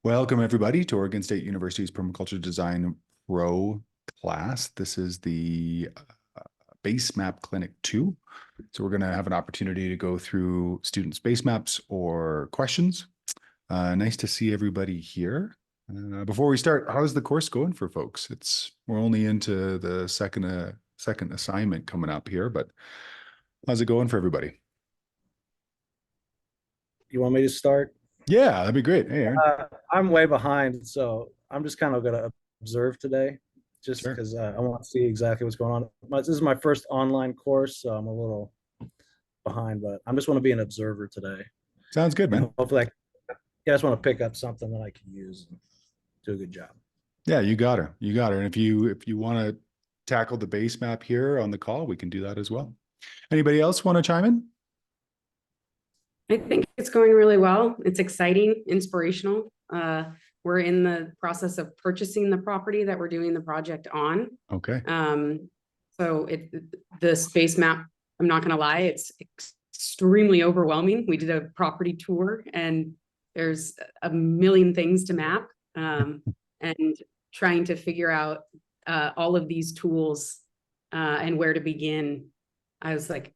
Welcome, everybody, to Oregon State University's Permaculture Design Pro class. This is the Base Map Clinic 2. So we're going to have an opportunity to go through students' base maps or questions. Nice to see everybody here. Before we start, how's the course going for folks? We're only into the second assignment coming up here, but how's it going for everybody? You want me to start? Yeah, that'd be great. Hey, Aaron. I'm way behind, so I'm just kind of going to observe today, just Sure. because I want to see exactly what's going on. This is my first online course, so I'm a little behind, but I just want to be an observer today. Sounds good, man. And hopefully, I just want to pick up something that I can use and do a good job. Yeah, you got her. You got her. And if you want to tackle the base map here on the call, we can do that as well. Anybody else want to chime in? I think it's going really well. It's exciting, inspirational. We're in the process of purchasing the property that we're doing the project on. Okay. So the space map, I'm not going to lie, it's extremely overwhelming. We did a property tour and there's a million things to map, and trying to figure out all of these tools and where to begin. I was like,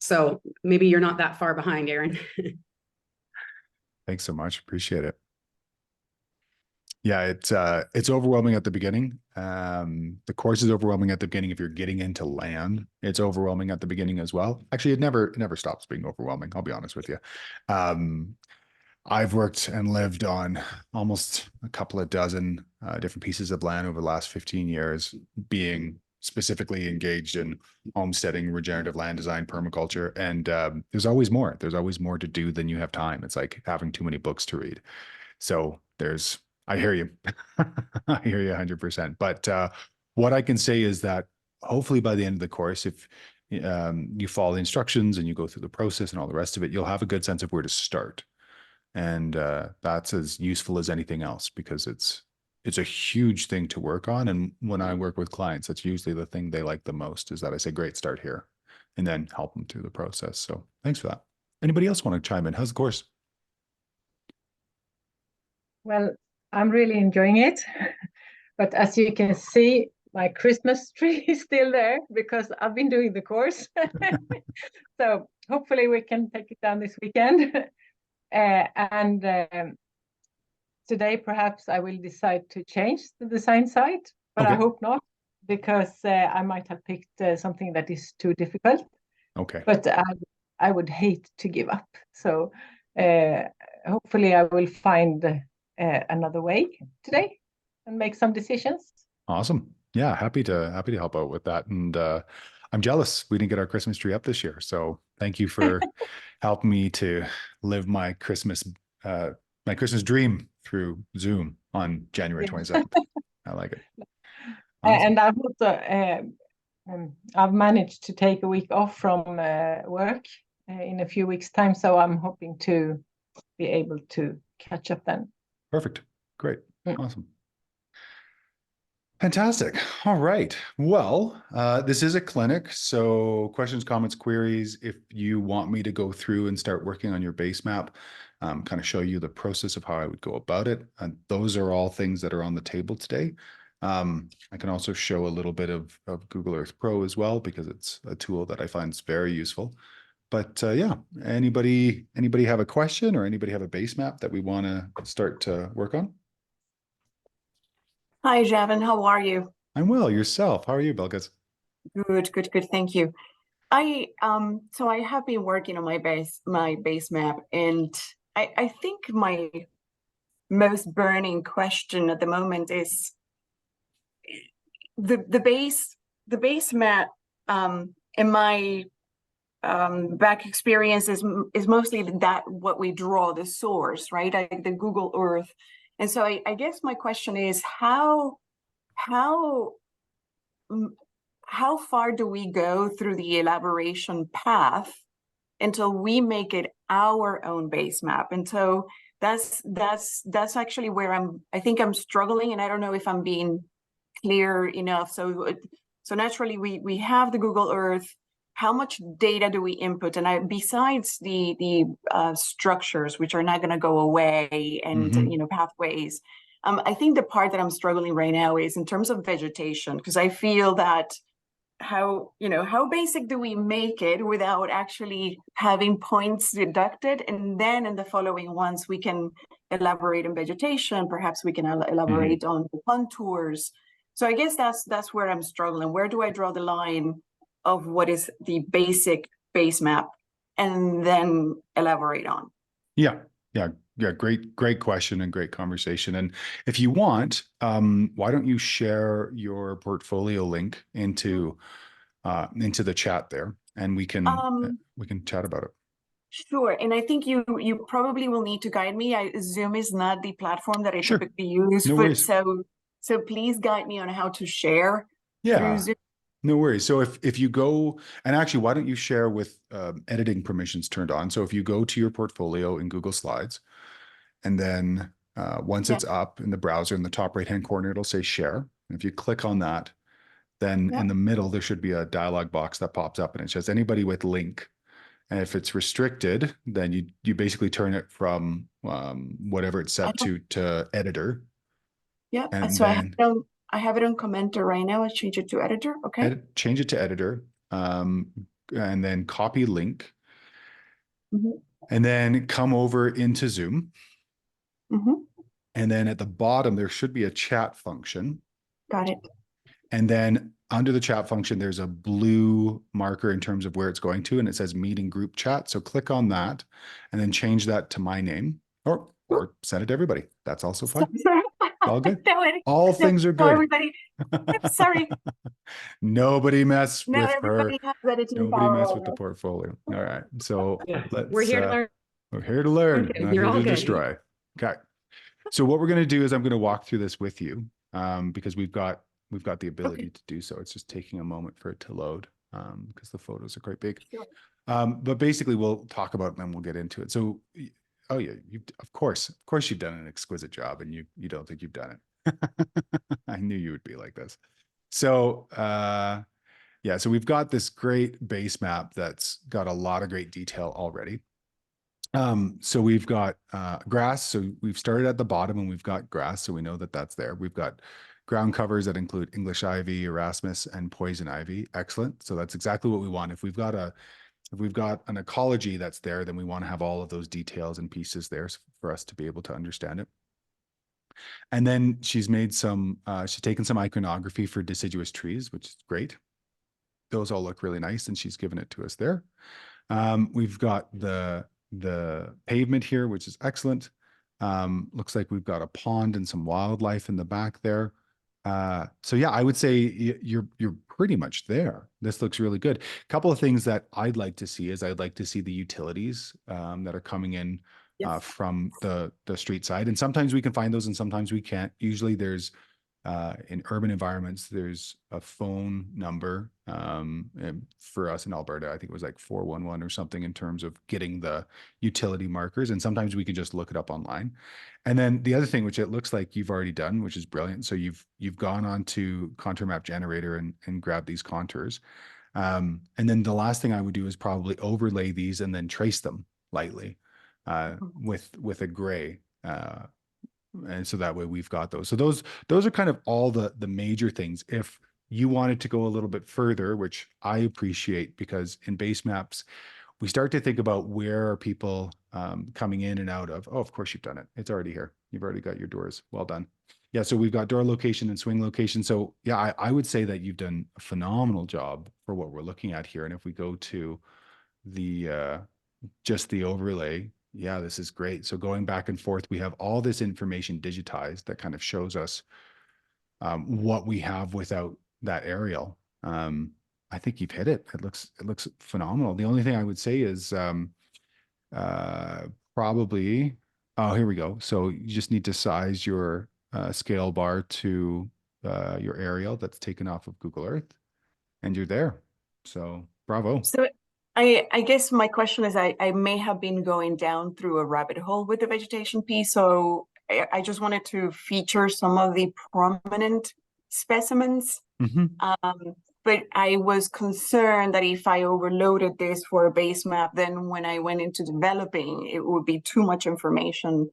so maybe you're not that far behind, Aaron. Thanks so much. Appreciate it. Yeah, it's overwhelming at the beginning. The course is overwhelming at the beginning. If you're getting into land, it's overwhelming at the beginning as well. Actually, it never stops being overwhelming. I'll be honest with you. I've worked and lived on almost a couple of dozen different pieces of land over the last 15 years, being specifically engaged in homesteading, regenerative land design, permaculture. And there's always more. There's always more to do than you have time. It's like having too many books to read. So I hear you. I hear you 100%. But what I can say is that hopefully by the end of the course, if you follow the instructions and you go through the process and all the rest of it, you'll have a good sense of where to start. And that's as useful as anything else, because it's a huge thing to work on. And when I work with clients, that's usually the thing they like the most, is that I say, great, start here, and then help them through the process. So thanks for that. Anybody else want to chime in? How's the course? Well, I'm really enjoying it. But as you can see, my Christmas tree is still there because I've been doing the course. So hopefully we can take it down this weekend. Today, perhaps I will decide to change the design site, but okay. I hope not, because I might have picked something that is too difficult. Okay. But I would hate to give up. So hopefully I will find another way today and make some decisions. Awesome. Yeah, happy to help out with that. And I'm jealous we didn't get our Christmas tree up this year. So thank you for helping me to live my Christmas dream through Zoom on January 27th. I like it. Awesome. And I've also I've managed to take a week off from work in a few weeks' time, so I'm hoping to be able to catch up then. Perfect. Great. Awesome. Fantastic. All right. Well, this is a clinic, so questions, comments, queries. If you want me to go through and start working on your base map, kind of show you the process of how I would go about it. And those are all things that are on the table today. I can also show a little bit of Google Earth Pro as well, because it's a tool that I find is very useful. But yeah, anybody have a question, or anybody have a base map that we want to start to work on? Hi, Javin. How are you? I'm well. Yourself? How are you, Belkis? Good. Thank you. So I have been working on my base map, and I think my most burning question at the moment is the base map. In my back experience is mostly that what we draw, the source, right? The Google Earth. And so I guess my question is how far do we go through the elaboration path until we make it our own base map? And so that's actually where I think I'm struggling, and I don't know if I'm being clear enough. So naturally we have the Google Earth. how much data do we input? And besides the structures, which are not going to go away, and pathways, I think the part that I'm struggling right now is in terms of vegetation, because I feel that how basic do we make it without actually having points deducted, and then in the following ones we can elaborate on vegetation, perhaps we can elaborate on the contours. So I guess that's where I'm struggling. Where do I draw the line of what is the basic base map and then elaborate on? Yeah. Great question and great conversation. And if you want, why don't you share your portfolio link into the chat there, and we can chat about it. Sure. And I think you probably will need to guide me. Zoom is not the platform that I typically use. No worries. So please guide me on how to share through Yeah, Zoom. no worries. So if you go, and actually, why don't you share with editing permissions turned on? So if you go to your portfolio in Google Slides, and then once it's up in the browser, in the top right-hand corner, it'll say share. And if you click on that, then in the middle, there should be a dialog box that pops up, and it says anybody with link. And if it's restricted, then you basically turn it from whatever it's set to editor. Yeah. And so then I have it on commenter right now. I'll change it to editor. Okay. Change it to editor, and then copy link, and then come over into Zoom. And then at the bottom, there should be a chat function. Got it. And then under the chat function, there's a blue marker in terms of where it's going to, and it says meeting group chat. So click on that and then change that to my name, or send it to everybody. That's also fine. All good. All things are good. Everybody. Sorry. Nobody mess with everybody her. has editing Nobody power mess on with the it. portfolio. All right. So We're here to learn. We're here to learn, Okay, not you're here all to good. destroy. Okay. So what we're going to do is I'm going to walk through this with you, because we've got the ability to do so. It's just taking a moment for it to load, because the photos are quite big. Sure. But basically we'll talk about it and then we'll get into it. So, oh yeah, of course you've done an exquisite job, and you don't think you've done it. I knew you would be like this. So, yeah, so we've got this great base map that's got a lot of great detail already. So we've got grass. So we've started at the bottom and we've got grass. So we know that that's there. We've got ground covers that include English ivy, Erasmus, and poison ivy. Excellent. So that's exactly what we want. If we've got an ecology that's there, then we want to have all of those details and pieces there for us to be able to understand it. And then she's taken some iconography for deciduous trees, which is great. Those all look really nice, and she's given it to us there. We've got the pavement here, which is excellent. Looks like we've got a pond and some wildlife in the back there. So yeah, I would say you're pretty much there. This looks really good. A couple of things that I'd like to see is I'd like to see the utilities that are coming in from the street side. And sometimes we can find those and sometimes we can't. Usually there's in urban environments, there's a phone number. And for us in Alberta, I think it was like 411 or something in terms of getting the utility markers. And sometimes we can just look it up online. And then the other thing, which it looks like you've already done, which is brilliant. So you've gone on to Contour Map Generator and grabbed these contours. And then the last thing I would do is probably overlay these and then trace them lightly with a gray. And so that way we've got those. So those are kind of all the major things. If you wanted to go a little bit further, which I appreciate, because in base maps, we start to think about where are people coming in and out of. Oh, of course you've done it. It's already here. You've already got your doors. Well done. Yeah, so we've got door location and swing location. So yeah, I would say that you've done a phenomenal job for what we're looking at here. And if we go to the just the overlay, yeah, this is great. So going back and forth, we have all this information digitized that kind of shows us what we have without that aerial. I think you've hit it. It looks phenomenal. The only thing I would say is probably, oh, here we go. So you just need to size your scale bar to your aerial that's taken off of Google Earth, and you're there. So bravo. So I guess my question is, I may have been going down through a rabbit hole with the vegetation piece. So I just wanted to feature some of the prominent specimens. But but I was concerned that if I overloaded this for a base map, then when I went into developing, it would be too much information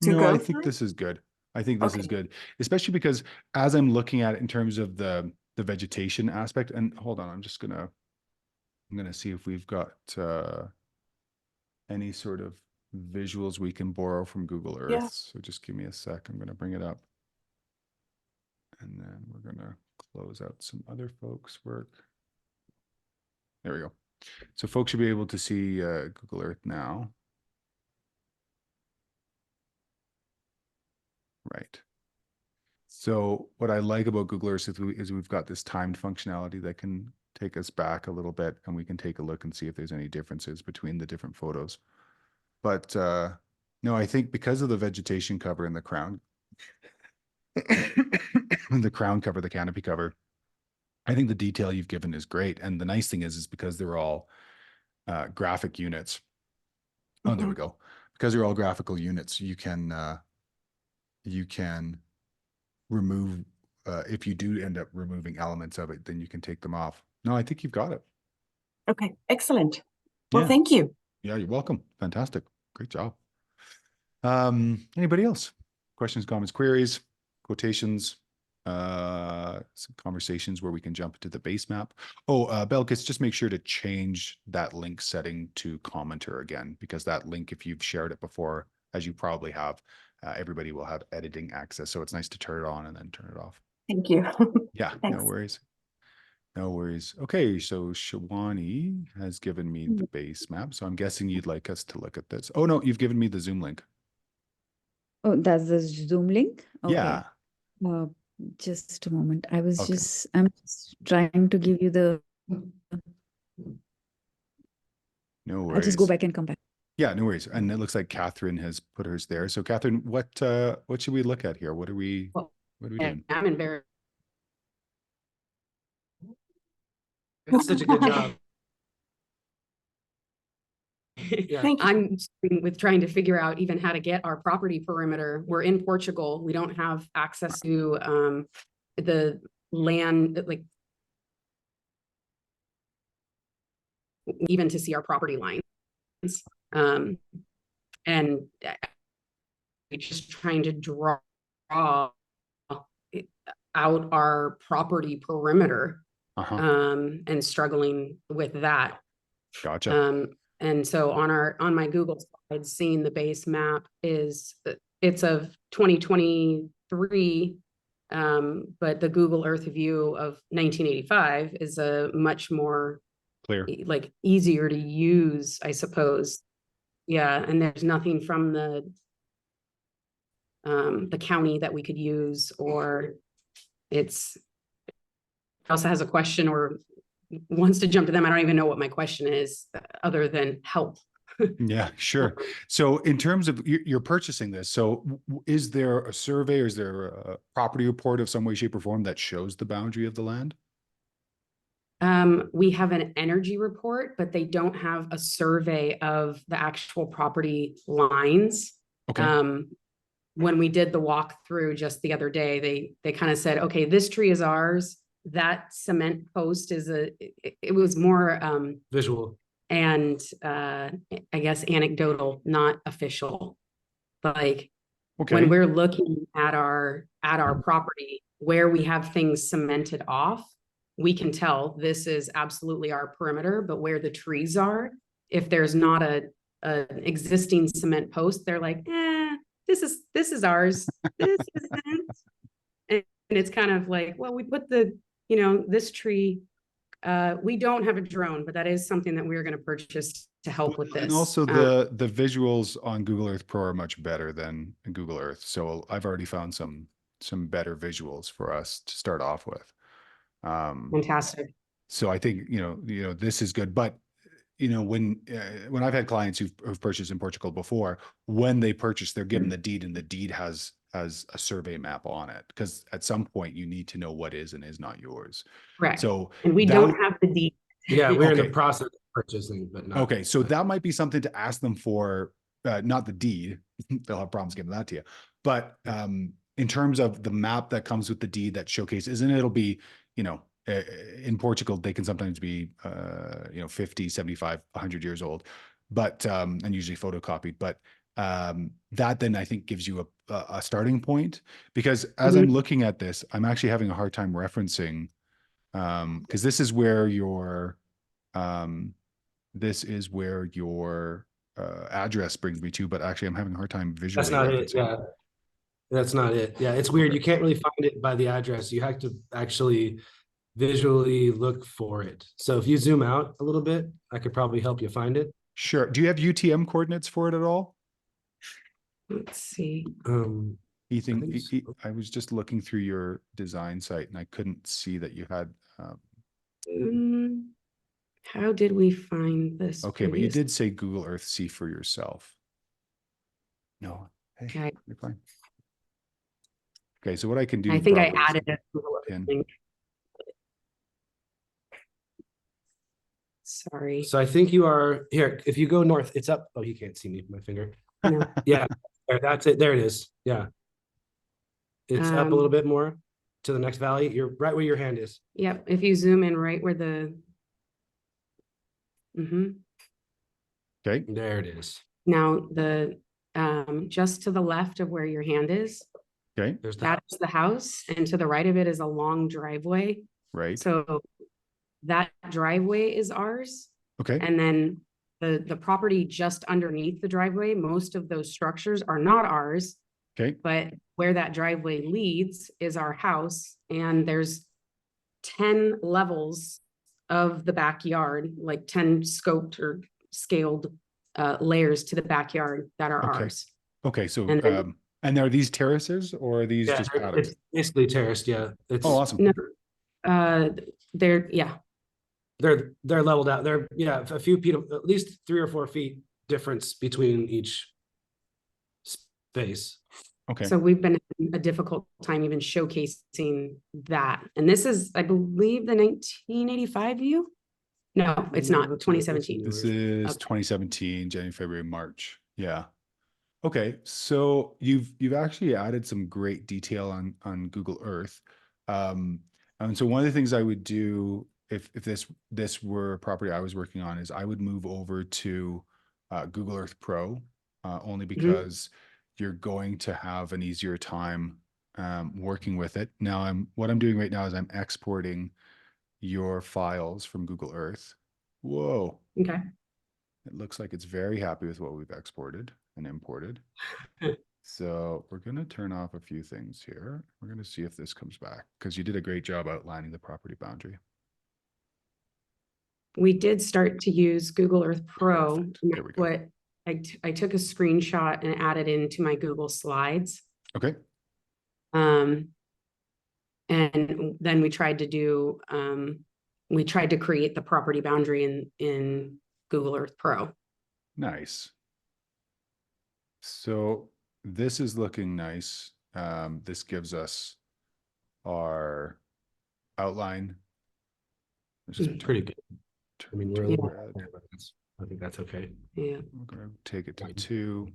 to No, go I think through. this is good. I think this is Okay. good, especially because as I'm looking at it in terms of the vegetation aspect, and hold on, I'm gonna see if we've got any sort of visuals we can borrow from Google Earth. Yeah. So just give me a sec. I'm gonna bring it up. And then we're gonna close out some other folks' work. There we go. So folks should be able to see Google Earth now. Right. So what I like about Google Earth is we've got this timed functionality that can take us back a little bit, and we can take a look and see if there's any differences between the different photos. But no, I think because of the vegetation cover in the crown, the crown cover, the canopy cover, I think the detail you've given is great. And the nice thing is because they're all graphic units. Oh, there we go. Because they're all graphical units, you can remove, if you do end up removing elements of it, then you can take them off. No, I think you've got it. Okay, excellent. Well, Yeah. thank you. Yeah, you're welcome. Fantastic. Great job. Anybody else? Questions, comments, queries, quotations, some conversations where we can jump into the base map. Oh, Belkis, just make sure to change that link setting to commenter again, because that link, if you've shared it before, as you probably have, everybody will have editing access. So it's nice to turn it on and then turn it off. Thank you. Yeah, Thanks. no worries. No worries. Okay, so Shawani has given me the base map. So I'm guessing you'd like us to look at this. Oh, no, you've given me the Zoom link. Oh, that's the Zoom link? Okay. Yeah. Just a moment. I'm Okay. just trying to give you the, No I'll just go worries. back and come back. Yeah, no worries. And it looks like Catherine has put hers there. So Catherine, what should we look at here? What are we doing? I'm embarrassed. It's such a good job. Yeah. Thank you. I'm struggling with trying to figure out even how to get our property perimeter. We're in Portugal. We don't have access to the land, like even to see our property lines. And we're just trying to draw out our property perimeter and struggling with that. Gotcha. And so on my Google slides, seeing the base map it's of 2023, but the Google Earth view of 1985 is a much more Clear. like easier to use, I suppose. Yeah, and there's nothing from the county that we could use, or it also has a question or wants to jump to them. I don't even know what my question is other than help. Yeah, sure. So in terms of you're purchasing this, so is there a survey or is there a property report of some way, shape, or form that shows the boundary of the land? We have an energy report, but they don't have a survey of the actual property lines. Okay. When we did the walkthrough just the other day, they kind of said, okay, this tree is ours. That cement post is it was more Visual. and I guess anecdotal, not official. Like Okay. when we're looking at our property where we have things cemented off, we can tell this is absolutely our perimeter, but where the trees are, if there's not an existing cement post, they're like, this is ours. This isn't. And it's kind of like, well, we put this tree, we don't have a drone, but that is something that we're going to purchase to help with this. And also the visuals on Google Earth Pro are much better than Google Earth. So I've already found some better visuals for us to start off with. Fantastic. So I think, this is good, but when I've had clients who've purchased in Portugal before, when they purchase, they're given the deed, and the deed has a survey map on it, because at some point you need to know what is and is not yours. Correct. So and we don't have the deed. Yeah, we're in Okay. the process of purchasing, but not. Okay, so that might be something to ask them for, not the deed. They'll have problems giving that to you. But in terms of the map that comes with the deed that showcases, and it'll be, in Portugal, they can sometimes be, 50, 75, 100 years old, but, and usually photocopied, but that then I think gives you a starting point, because as I'm looking at this, I'm actually having a hard time referencing, because this is where your address brings me to, but actually I'm having a hard time visually That's not referencing. it. Yeah. That's not it. Yeah. It's weird. You can't really find it by the address. You have to actually visually look for it. So if you zoom out a little bit, I could probably help you find it. Sure. Do you have UTM coordinates for it at all? Let's see. Ethan, think so. I was just looking through your design site and I couldn't see that you had, How did we find this? okay, but you previous- did say Google Earth see for yourself. No, hey, Okay. you're fine. Okay, so what I can do. I think I probably is added a Google Earth pin. link. Sorry. So I think you are here. If you go north, it's up. Oh, you can't see me, my finger. No. Yeah, there, that's it. There it is. Yeah. It's up a little bit more to the next valley. You're right where your hand is. Yep, if you zoom in right where the. Mhm. Okay, There it is. Now just to the left of where your hand is, okay, There's the that is the house, and to the right of it is a long driveway. right. So that driveway is ours. Okay, And then the property just underneath the driveway, most of those structures are not ours, okay, but where that driveway leads is our house, and there's 10 levels of the backyard, like 10 scoped or scaled layers to the backyard that are Okay. ours. okay. So, And then- and are these terraces or are these yeah, just it's paddocks? basically terraced. Yeah, it's Oh, awesome. No, they're, yeah, they're leveled out. They're a few feet, at least 3 or 4 feet difference between each space. Okay, so we've been having a difficult time even showcasing that. And this is, I believe, the 1985 view? No, it's No, not, that's 2017. this newer. is Okay. 2017, January, February, March. Yeah. Okay, so you've actually added some great detail on Google Earth. And so one of the things I would do if this were a property I was working on is I would move over to Google Earth Pro, only because you're going to have an easier time working with it. Now what I'm doing right now is I'm exporting your files from Google Earth. Whoa. Okay. It looks like it's very happy with what we've exported and imported. So we're going to turn off a few things here. We're going to see if this comes back, because you did a great job outlining the property boundary. We did start to use Google Earth Pro. Perfect. and There we go. What I took a screenshot and added into my Google Slides. Okay. And then we tried to create the property boundary in Google Earth Pro. Nice. So this is looking nice. This gives us our outline. Let's just Mhm. Pretty good. I mean, we're a Yeah. little there, but I think that's okay. Yeah. We're going to take it to 2.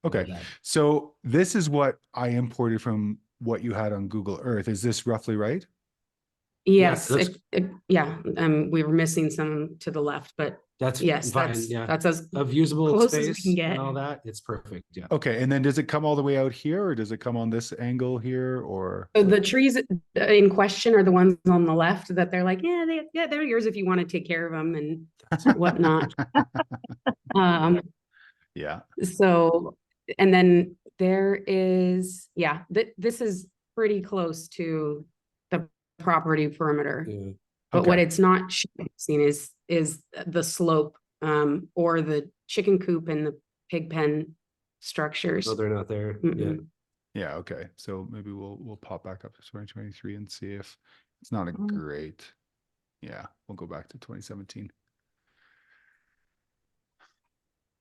Okay. So this is what I imported from what you had on Google Earth. Is this roughly right? Yes, that's- yeah, we were missing some to the left, but That's yes, fine. that's Yeah, as of usable close as we space can get. and all that. It's perfect. Yeah. Okay. And then does it come all the way out here, or does it come on this angle here, or? So the trees in question are the ones on the left that they're like, they're yours if you want to take care of them and whatnot. Yeah. So, and then there is, this is pretty close to the property perimeter. Yeah. But what Okay. it's not showing is the slope, or the chicken coop and the pig pen structures. No, they're not there. Yeah. Mm-mm. Yeah. Okay. So maybe we'll pop back up to 2023 and see if it's not a great. Yeah. We'll go back to 2017.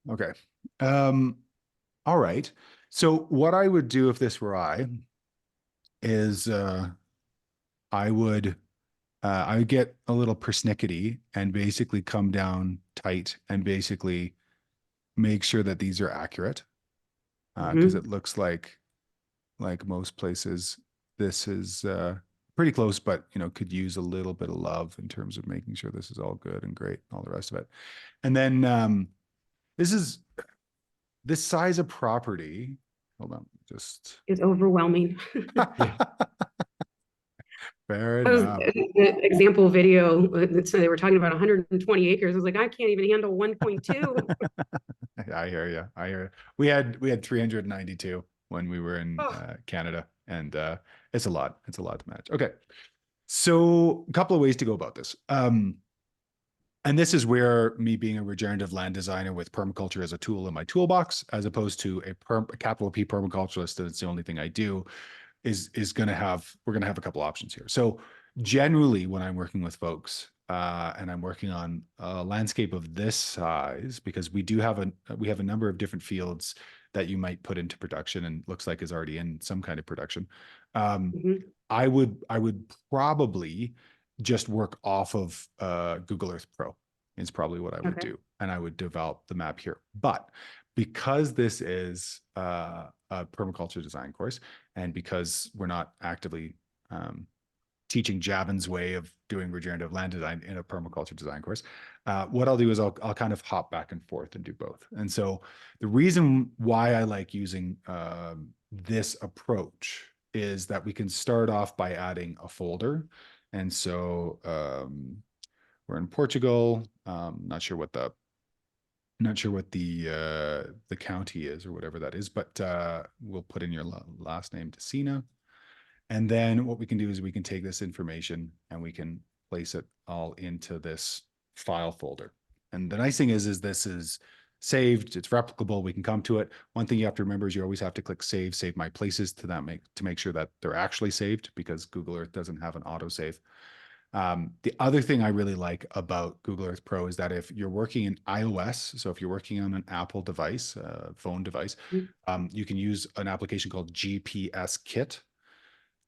Okay. All right. So what I would do if this were I is I would get a little persnickety and basically come down tight and basically make sure that these are accurate. Because it looks like most places, this is pretty close, but could use a little bit of love in terms of making sure this is all good and great and all the rest of it. And then this size of property. Hold on, just It's overwhelming. fair That was enough. the example video. So they were talking about 120 acres. I was like, I can't even handle 1.2. I hear you. I hear you. We had 392 when we were in Oh. Canada, and it's a lot. It's a lot to manage. Okay, so a couple of ways to go about this. And this is where me being a regenerative land designer with permaculture as a tool in my toolbox, as opposed to a capital P permaculturalist, and it's the only thing I do, is we're going to have a couple options here. So generally when I'm working with folks and I'm working on a landscape of this size, because we have a number of different fields that you might put into production and looks like is already in some kind of production. Mhm. I would probably just work off of Google Earth Pro is probably what I would Okay. do. And I would develop the map here. But because this is a permaculture design course, and because we're not actively teaching Javin's way of doing regenerative land design in a permaculture design course, what I'll do is I'll kind of hop back and forth and do both. And so the reason why I like using this approach is that we can start off by adding a folder. And so we're in Portugal. Not sure what the county is or whatever that is, but we'll put in your last name, Decina. And then what we can do is we can take this information and we can place it all into this file folder. And the nice thing is this is saved, it's replicable, we can come to it. One thing you have to remember is you always have to click save my places to make sure that they're actually saved, because Google Earth doesn't have an autosave. The other thing I really like about Google Earth Pro is that if you're working in iOS, so if you're working on an Apple device, phone device, you can use an application called GPS Kit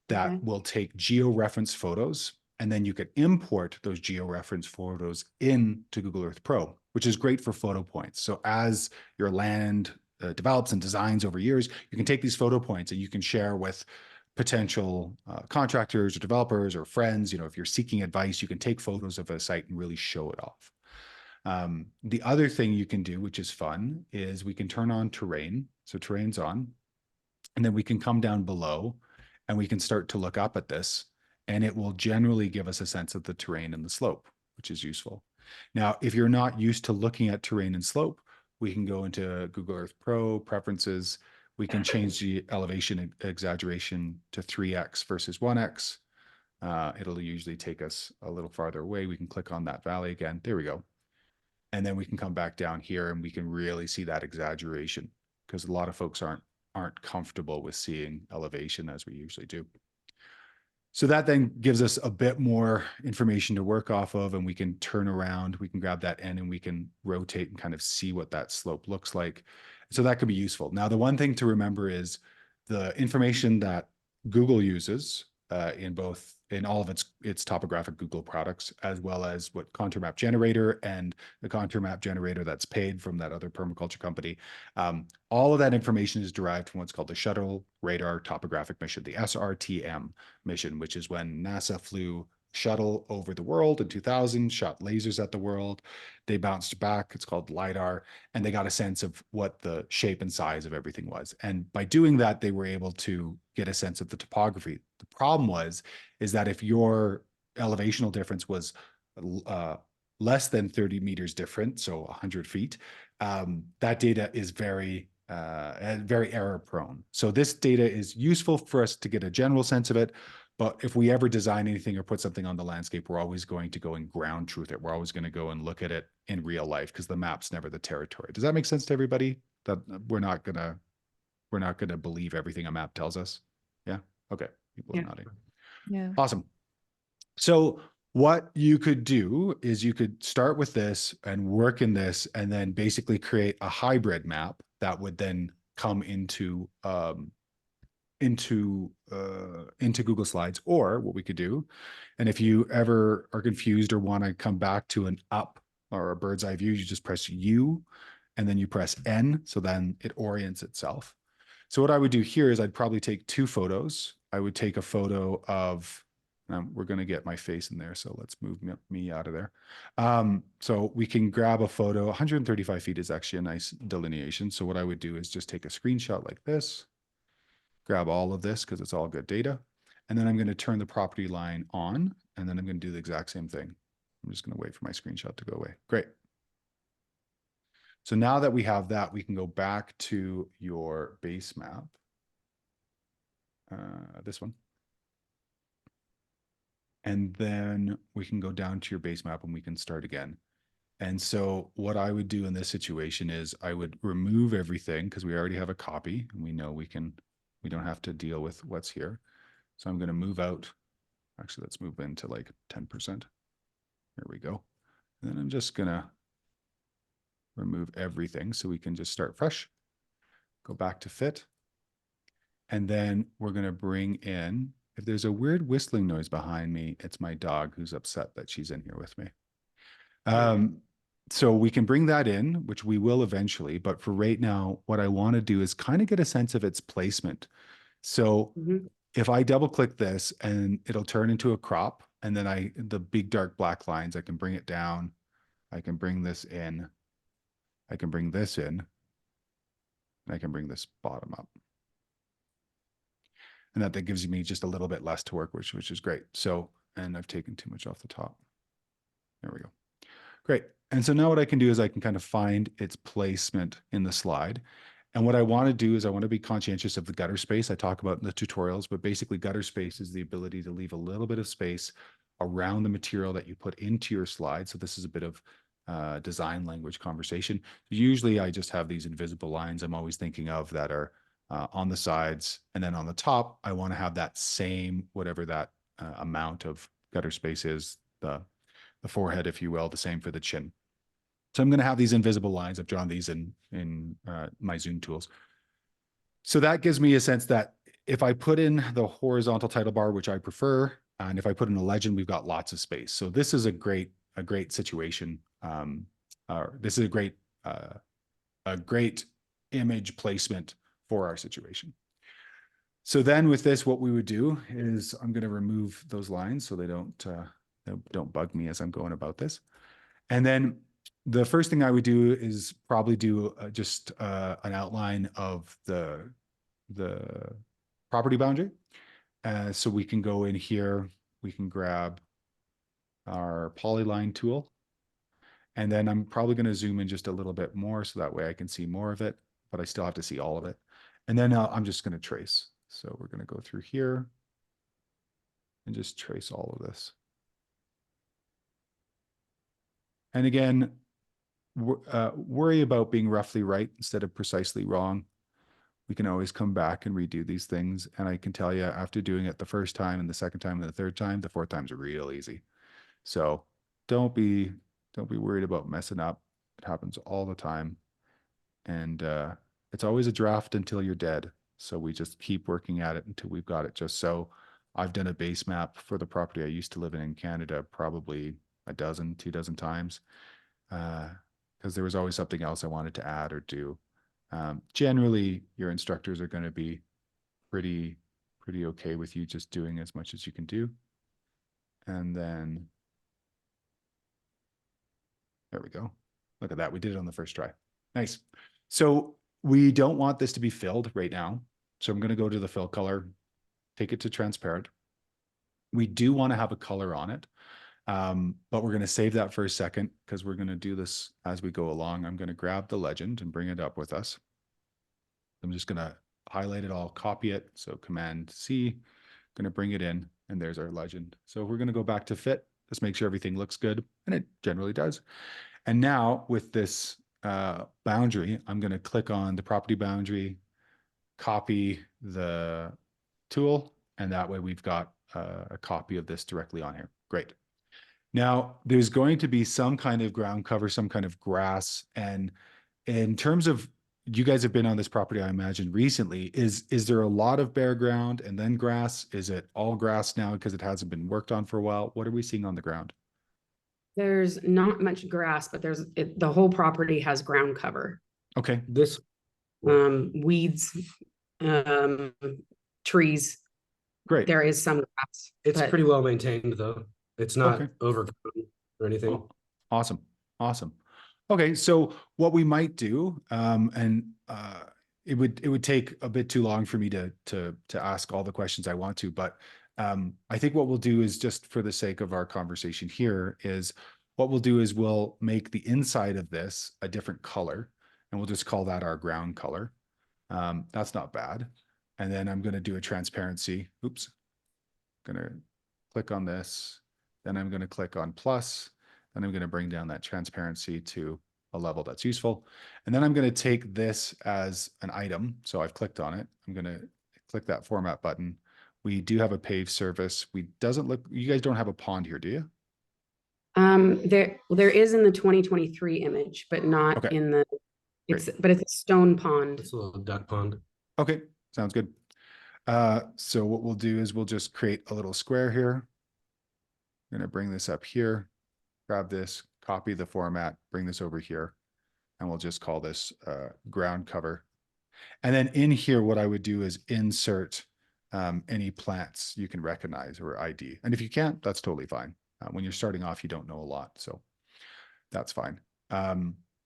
that Okay. will take georeference photos, and then you can import those georeference photos into Google Earth Pro, which is great for photo points. So as your land develops and designs over years, you can take these photo points and you can share with potential contractors or developers or friends. If you're seeking advice, you can take photos of a site and really show it off. The other thing you can do, which is fun, is we can turn on terrain. So terrain's on, and then we can come down below and we can start to look up at this, and it will generally give us a sense of the terrain and the slope, which is useful. Now, if you're not used to looking at terrain and slope, we can go into Google Earth Pro preferences. We can change the elevation exaggeration to 3x versus 1x. It'll usually take us a little farther away. We can click on that valley again. There we go. And then we can come back down here and we can really see that exaggeration, because a lot of folks aren't comfortable with seeing elevation as we usually do. So that then gives us a bit more information to work off of, and we can turn around, we can grab that end and we can rotate and kind of see what that slope looks like. So that could be useful. Now, the one thing to remember is the information that Google uses in all of its topographic Google products, as well as what Contour Map Generator and the Contour Map Generator that's paid from that other permaculture company. All of that information is derived from what's called the Shuttle Radar Topographic Mission, the SRTM mission, which is when NASA flew shuttle over the world in 2000, shot lasers at the world. They bounced back. It's called LiDAR, and they got a sense of what the shape and size of everything was. And by doing that, they were able to get a sense of the topography. The problem is that if your elevational difference was less than 30 meters different, so 100 feet, that data is very error prone. So this data is useful for us to get a general sense of it. But if we ever design anything or put something on the landscape, we're always going to go and ground truth it. We're always going to go and look at it in real life, because the map's never the territory. Does that make sense to everybody? That we're not gonna believe everything a map tells us. Yeah. Okay. People are nodding. Yeah. Awesome. So what you could do is you could start with this and work in this, and then basically create a hybrid map that would then come into Google Slides. Or what we could do, and if you ever are confused or want to come back to an up or a bird's eye view, you just press U and then you press N, so then it orients itself. So what I would do here is I'd probably take two photos. I would take a photo of We're going to get my face in there. So let's move me out of there. So we can grab a photo. 135 feet is actually a nice delineation. So what I would do is just take a screenshot like this, grab all of this because it's all good data. And then I'm going to turn the property line on, and then I'm going to do the exact same thing. I'm just going to wait for my screenshot to go away. Great. So now that we have that, we can go back to your base map. This one. And then we can go down to your base map and we can start again. And so what I would do in this situation is I would remove everything because we already have a copy and we know we don't have to deal with what's here. So I'm going to move out. Actually, let's move into like 10%. There we go. And then I'm just going to remove everything so we can just start fresh. Go back to fit. And then we're going to bring in, if there's a weird whistling noise behind me, it's my dog who's upset that she's in here with me. So we can bring that in, which we will eventually, but for right now, what I want to do is kind of get a sense of its placement. So if I double click this and it'll turn into a crop, and then the big dark black lines, I can bring it down. I can bring this in. I can bring this in. And I can bring this bottom up. And that gives me just a little bit less to work with, which is great. So, and I've taken too much off the top. There we go. Great. And so now what I can do is I can kind of find its placement in the slide. And what I want to do is I want to be conscientious of the gutter space I talk about in the tutorials, but basically gutter space is the ability to leave a little bit of space around the material that you put into your slide. So this is a bit of design language conversation. Usually I just have these invisible lines I'm always thinking of that are on the sides, and then on the top, I want to have that same, whatever that amount of gutter space is, the forehead, if you will, the same for the chin. So I'm going to have these invisible lines. I've drawn these in my Zoom tools. So that gives me a sense that if I put in the horizontal title bar, which I prefer, and if I put in a legend, we've got lots of space. So this is a great situation. This is a great image placement for our situation. So then with this, what we would do is I'm going to remove those lines so they don't bug me as I'm going about this. And then the first thing I would do is probably do just an outline of the property boundary. So we can go in here, we can grab our polyline tool. And then I'm probably going to zoom in just a little bit more so that way I can see more of it, but I still have to see all of it. And then I'm just going to trace. So we're going to go through here and just trace all of this. And again, worry about being roughly right instead of precisely wrong. We can always come back and redo these things. And I can tell you, after doing it the first time and the second time and the third time, the fourth time's real easy. So don't be worried about messing up. It happens all the time. And it's always a draft until you're dead. So we just keep working at it until we've got it just so. I've done a base map for the property I used to live in Canada probably 2 dozen times because there was always something else I wanted to add or do. Generally, your instructors are going to be pretty okay with you just doing as much as you can do. And then there we go. Look at that. We did it on the first try. Nice. So we don't want this to be filled right now. So I'm going to go to the fill color, take it to transparent. We do want to have a color on it, but we're going to save that for a second because we're going to do this as we go along. I'm going to grab the legend and bring it up with us. I'm just going to highlight it all, copy it. So Command C, going to bring it in, and there's our legend. So we're going to go back to fit. Just make sure everything looks good, and it generally does. And now with this boundary, I'm going to click on the property boundary, copy the tool, and that way we've got a copy of this directly on here. Great. Now there's going to be some kind of ground cover, some kind of grass. And in terms of, you guys have been on this property, I imagine recently, is there a lot of bare ground and then grass? Is it all grass now because it hasn't been worked on for a while? What are we seeing on the ground? There's not much grass, but the whole property has ground cover. Okay. This Weeds, trees. Great. there is some grass. It's but pretty well maintained though. It's not Okay. overgrown or anything. Oh, awesome. Awesome. Okay, so what we might do, it would take a bit too long for me to ask all the questions I want to, but I think what we'll do is, just for the sake of our conversation here, is what we'll do is we'll make the inside of this a different color, and we'll just call that our ground color. That's not bad. And then I'm going to do a transparency. Oops. Going to click on this. Then I'm going to click on plus, and I'm going to bring down that transparency to a level that's useful. And then I'm going to take this as an item. So I've clicked on it. I'm going to click that format button. We do have a pave surface. You guys don't have a pond here, do you? There is in the 2023 image, but not Okay. in the, but it's a stone pond. It's a little duck pond. Okay, sounds good. So what we'll do is we'll just create a little square here. I'm going to bring this up here, grab this, copy the format, bring this over here, and we'll just call this ground cover. And then in here, what I would do is insert any plants you can recognize or ID. And if you can't, that's totally fine. When you're starting off, you don't know a lot, so that's fine.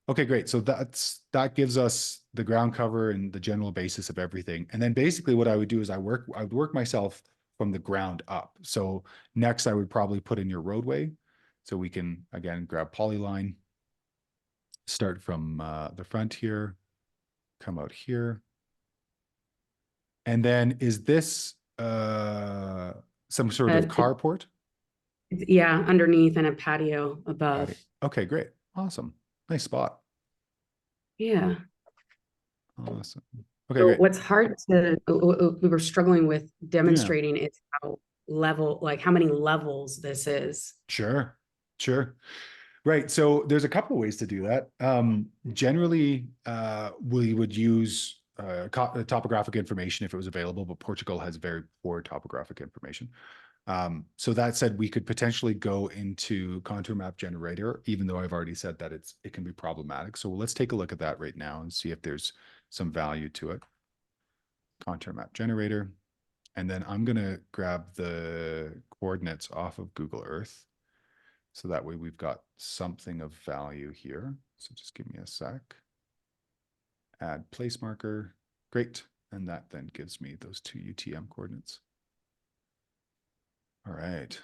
Okay, great. So that gives us the ground cover and the general basis of everything. And then basically what I would do is I would work myself from the ground up. So next I would probably put in your roadway. So we can, again, grab polyline, start from the front here, come out here. And then is this some sort of carport? Yeah, underneath and a patio above. Okay, great. Awesome. Nice spot. Yeah. Awesome. Okay, So great. what's hard to, we were struggling with demonstrating is how how many levels this is. Sure. Right. So there's a couple of ways to do that. Generally, we would use topographic information if it was available, but Portugal has very poor topographic information. So that said, we could potentially go into contour map generator, even though I've already said that it can be problematic. So let's take a look at that right now and see if there's some value to it. Contour map generator. And then I'm going to grab the coordinates off of Google Earth. So that way we've got something of value here. So just give me a sec. Add place marker. Great. And that then gives me those 2 UTM coordinates. All right.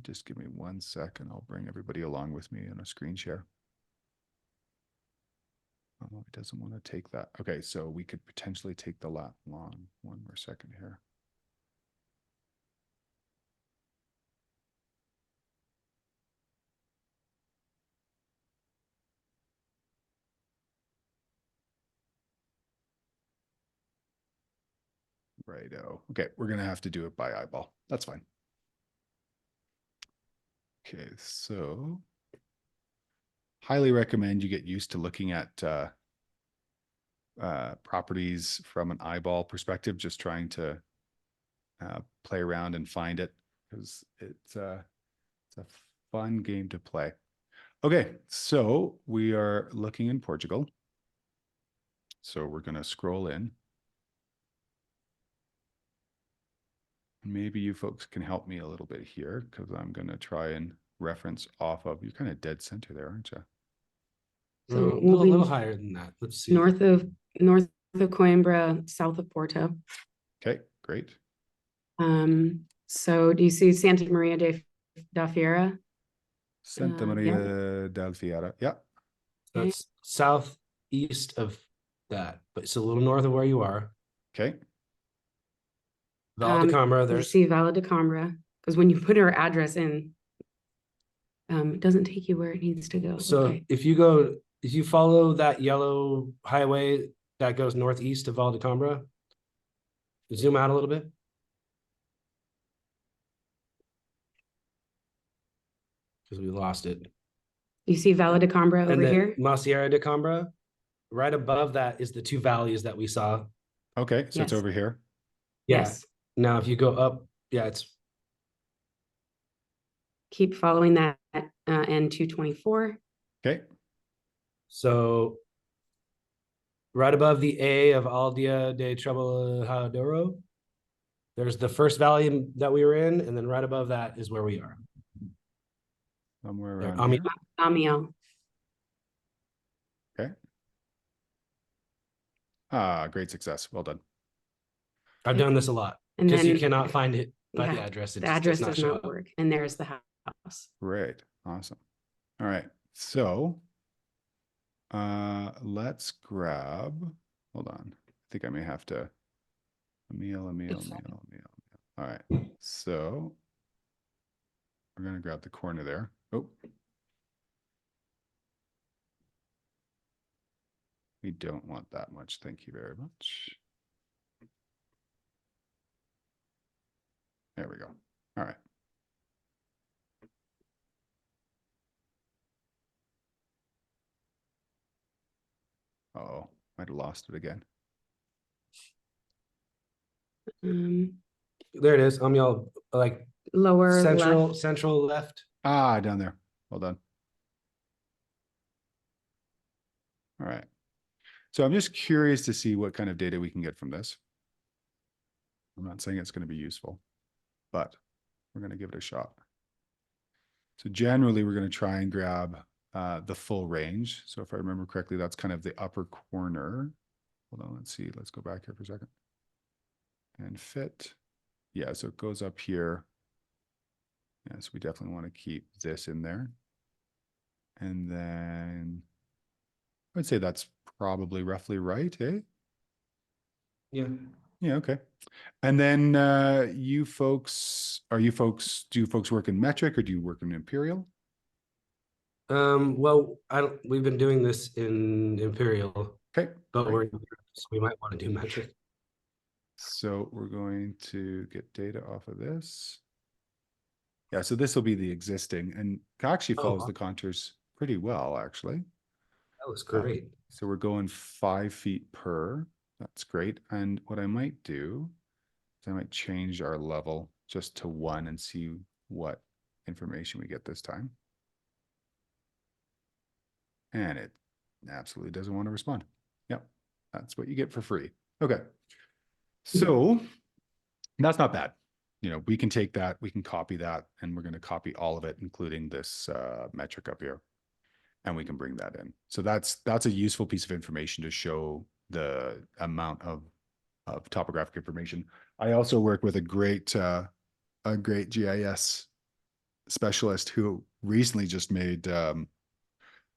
Just give me 1 sec and I'll bring everybody along with me in a screen share. Oh, it doesn't want to take that. Okay, so we could potentially take the lat long. 1 more second here. Righto. Okay, we're going to have to do it by eyeball. That's fine. Okay, so highly recommend you get used to looking at properties from an eyeball perspective, just trying to play around and find it, because it's a fun game to play. Okay, so we are looking in Portugal. So we're going to scroll in. Maybe you folks can help me a little bit here, because I'm going to try and reference off of, you're kind of dead center there, aren't you? So a little higher than that. Let's see. north of Coimbra, south of Porto. Okay, great. So do you see Santa Maria da Feira? Santa yeah. Maria del Fiera. Yeah. That's southeast of that, but it's a little north of where you are. Okay. Val de Câmara, You there's see Val de Câmara, because when you put our address in, it doesn't take you where it needs to go. so Okay. if you follow that yellow highway that goes northeast of Val de Câmara, zoom out a little bit. Because we lost it. You see Val de Câmara And over then here? Macieira de Câmara, right above that is the 2 valleys that we saw. Okay, so it's Yes. over here. Yeah. Yes. Now, if you go up, yeah, it's Keep following that N224. Okay. so right above the A of Aldia de Trabajadero. There's the first valley that we were in, and then right above that is where we are. Somewhere There, around here. Amiel. Okay. Ah, great success. Well done. I've done this a lot. And Just you then- cannot find it by the Yeah, address. It The just address does not does show not up. work, and there's the house. Great. Awesome. All right. So let's grab, hold on. I think I may have to Emil. All right. So we're going to grab the corner there. Oh. We don't want that much. Thank you very much. There we go. All right. Oh, might have lost it again. There it is. Y'all like Lower central, left. central left. Ah, down there. Well done. All right. So I'm just curious to see what kind of data we can get from this. I'm not saying it's going to be useful, but we're going to give it a shot. So generally, we're going to try and grab the full range. So if I remember correctly, that's kind of the upper corner. Hold on, let's see. Let's go back here for a second. And fit. Yeah, so it goes up here. Yeah, so we definitely want to keep this in there. And then I'd say that's probably roughly right, eh? Yeah. Yeah, okay. And then do you folks work in metric or do you work in imperial? Well, we've been doing this in Imperial, Okay. but great. so we might want to do metric. So we're going to get data off of this. Yeah, so this will be the existing and actually follows the contours pretty well, actually. That was great. So we're going 5 feet per. That's great. And what I might do is I might change our level just to 1 and see what information we get this time. And it absolutely doesn't want to respond. Yep, that's what you get for free. Okay. So that's not bad. You know, we can take that, we can copy that, and we're going to copy all of it, including this metric up here. And we can bring that in. So that's a useful piece of information to show the amount of topographic information. I also work with a great GIS specialist who recently just made a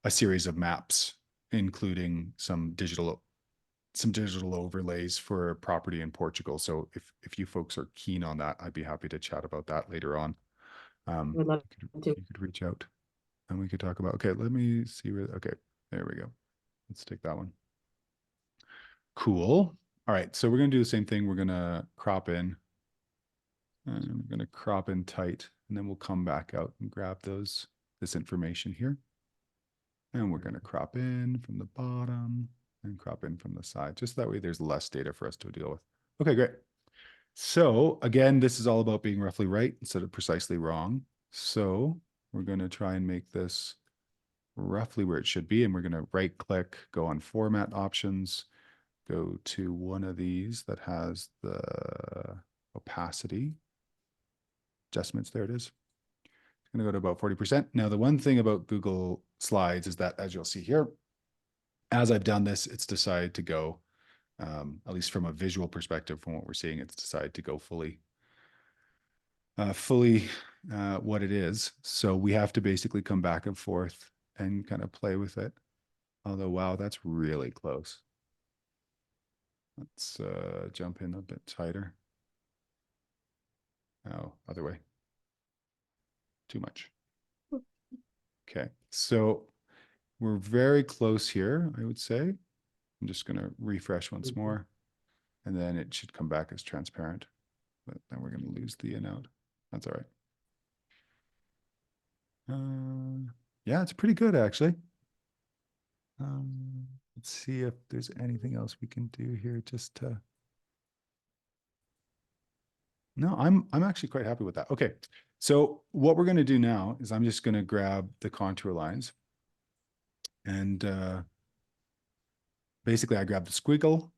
series of maps, including some digital overlays for property in Portugal. So if you folks are keen on that, I'd be happy to chat about that later on. Would love to. You could reach out and we could talk about, okay, let me see where, okay, there we go. Let's take that one. Cool. All right, so we're going to do the same thing. We're going to crop in and we're going to crop in tight, and then we'll come back out and grab this information here. And we're going to crop in from the bottom and crop in from the side, just that way there's less data for us to deal with. Okay, great. So again, this is all about being roughly right instead of precisely wrong. So we're going to try and make this roughly where it should be. And we're going to right click, go on format options, go to one of these that has the opacity adjustments. There it is. It's going to go to about 40%. Now, the one thing about Google Slides is that, as you'll see here, as I've done this, it's decided to go, at least from a visual perspective, from what we're seeing, it's decided to go fully what it is. So we have to basically come back and forth and kind of play with it. Although, wow, that's really close. Let's jump in a bit tighter. Oh, other way. Too much. Okay, so we're very close here, I would say. I'm just going to refresh once more, and then it should come back as transparent. But then we're going to lose the in out. That's all right. Yeah, it's pretty good, actually. Let's see if there's anything else we can do here just to... No, I'm actually quite happy with that. Okay, so what we're going to do now is I'm just going to grab the contour lines and basically I grab the squiggle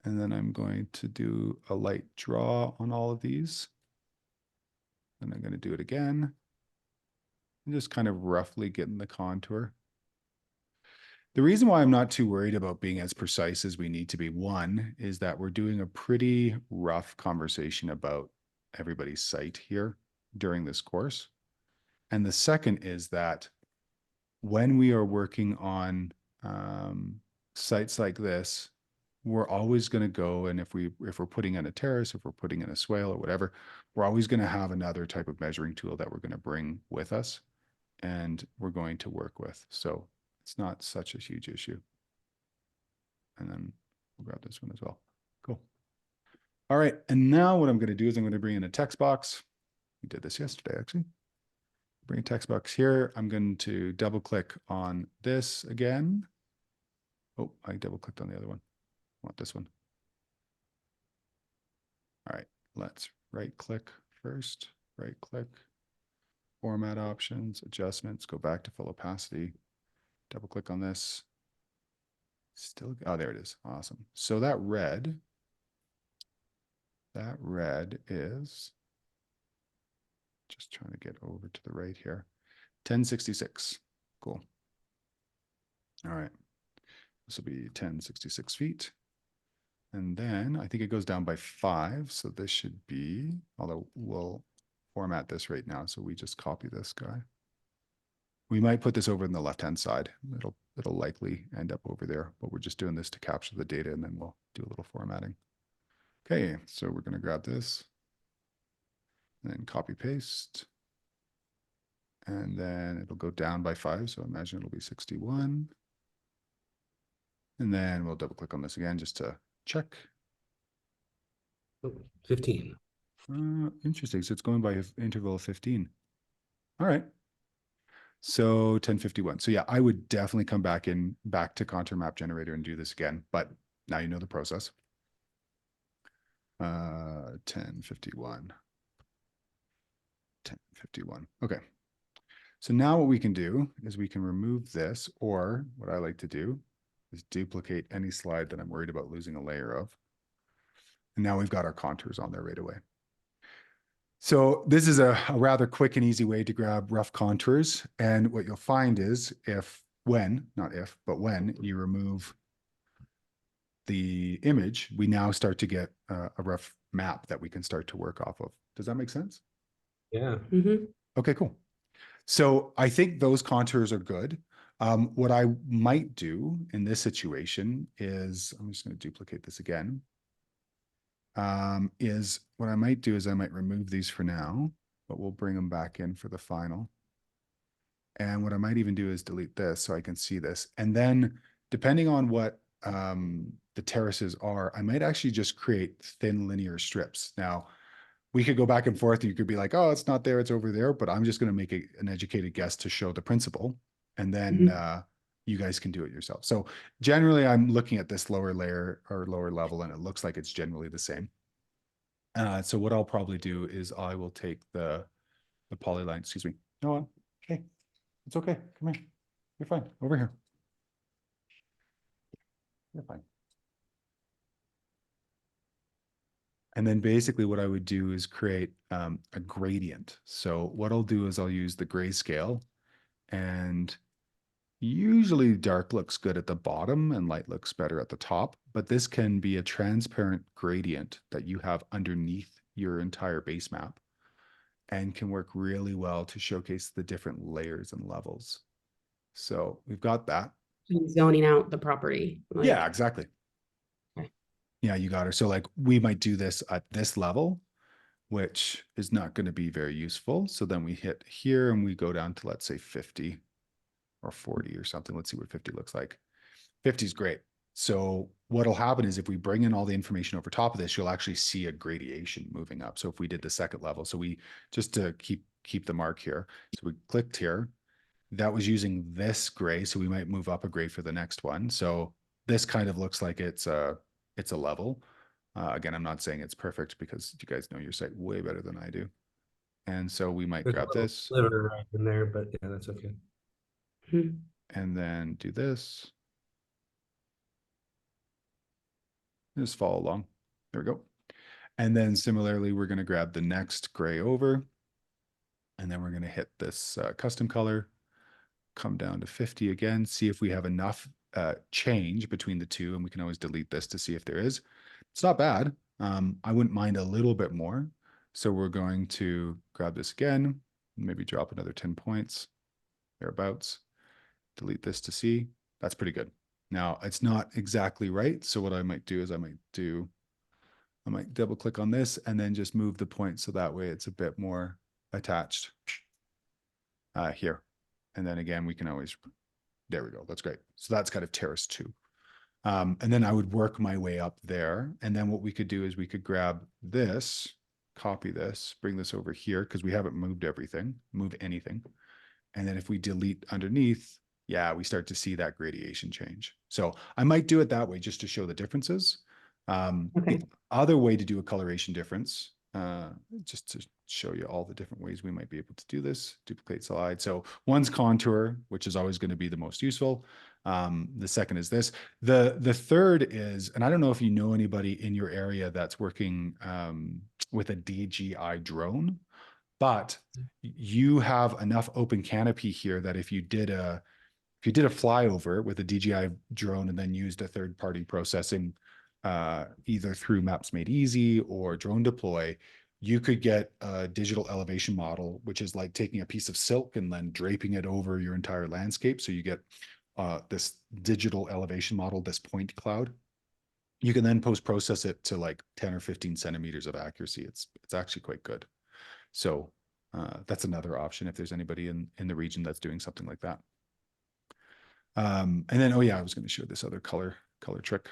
and then I'm going to do a light draw on all of these. And I'm going to do it again. And just kind of roughly getting the contour. The reason why I'm not too worried about being as precise as we need to be, one, is that we're doing a pretty rough conversation about everybody's site here during this course. And the second is that when we are working on sites like this, we're always going to go, and if we're putting in a terrace, if we're putting in a swale or whatever, we're always going to have another type of measuring tool that we're going to bring with us and we're going to work with. So it's not such a huge issue. And then we'll grab this one as well. Cool. All right. And now what I'm going to do is I'm going to bring in a text box. We did this yesterday, actually. Bring a text box here. I'm going to double click on this again. Oh, I double clicked on the other one. I want this one. All right. Let's right click first. Right click. Format options, adjustments, go back to full opacity. Double click on this. Still, oh, there it is. Awesome. So that red is, just trying to get over to the right here, 1066. Cool. All right. This will be 1066 feet. And then I think it goes down by 5. So this should be, although we'll format this right now. So we just copy this guy. We might put this over on the left-hand side. It'll likely end up over there, but we're just doing this to capture the data and then we'll do a little formatting. Okay, so we're going to grab this and then copy paste. And then it'll go down by 5. So imagine it'll be 61. And then we'll double click on this again just to check. Oh, 15. Interesting. So it's going by an interval of 15. All right. So 1051. So yeah, I would definitely come back to Contour Map Generator and do this again, but now you know the process. 1051. 1051. Okay. So now what we can do is we can remove this, or what I like to do is duplicate any slide that I'm worried about losing a layer of. And now we've got our contours on there right away. So this is a rather quick and easy way to grab rough contours. And what you'll find is when you remove the image, we now start to get a rough map that we can start to work off of. Does that make sense? Yeah. Okay, cool. So I think those contours are good. What I might do in this situation is, I'm just going to duplicate this again. Is what I might do is I might remove these for now, but we'll bring them back in for the final. And what I might even do is delete this so I can see this. And then depending on what the terraces are, I might actually just create thin linear strips. Now, we could go back and forth and you could be like, oh, it's not there, it's over there. But I'm just going to make an educated guess to show the principle. And then you guys can do it yourself. So generally I'm looking at this lower layer or lower level and it looks like it's generally the same. So what I'll probably do is I will take the polyline, excuse me. No, okay, it's okay. Come here. You're fine. Over here. You're fine. And then basically what I would do is create a gradient. So what I'll do is I'll use the grayscale, and usually dark looks good at the bottom and light looks better at the top, but this can be a transparent gradient that you have underneath your entire base map and can work really well to showcase the different layers and levels. So we've got that. Zoning out the property. Yeah, exactly. Okay. Yeah, you got her. So like we might do this at this level, which is not going to be very useful. So then we hit here and we go down to, let's say 50 or 40 or something. Let's see what 50 looks like. 50 is great. So what'll happen is if we bring in all the information over top of this, you'll actually see a gradation moving up. So if we did the second level, so we just to keep the mark here. So we clicked here. That was using this gray. So we might move up a gray for the next one. So this kind of looks like it's a level. Again, I'm not saying it's perfect because you guys know your site way better than I do. And so we might There's grab a little this sliver right in there, but yeah, that's okay. and then do this. Just follow along. There we go. And then similarly, we're going to grab the next gray over, and then we're going to hit this custom color, come down to 50 again, see if we have enough change between the two, and we can always delete this to see if there is. It's not bad. I wouldn't mind a little bit more. So we're going to grab this again, maybe drop another 10 points, thereabouts, delete this to see. That's pretty good. Now, it's not exactly right. So what I might do is I might double click on this and then just move the point so that way it's a bit more attached here. And then again, we can always, there we go. That's great. So that's kind of terrace 2. And then I would work my way up there. And then what we could do is we could grab this, copy this, bring this over here because we haven't moved anything. And then if we delete underneath, yeah, we start to see that gradation change. So I might do it that way just to show the differences. Okay. The other way to do a coloration difference, just to show you all the different ways we might be able to do this, duplicate slide. So one's contour, which is always going to be the most useful. The second is this. The third is, and I don't know if you know anybody in your area that's working with a DJI drone, but you have enough open canopy here that if you did a flyover with a DJI drone and then used a third-party processing either through Maps Made Easy or Drone Deploy, you could get a digital elevation model, which is like taking a piece of silk and then draping it over your entire landscape. So you get this digital elevation model, this point cloud. You can then post-process it to like 10 or 15 centimeters of accuracy. It's actually quite good. So that's another option if there's anybody in the region that's doing something like that. And then, oh yeah, I was going to show this other color trick.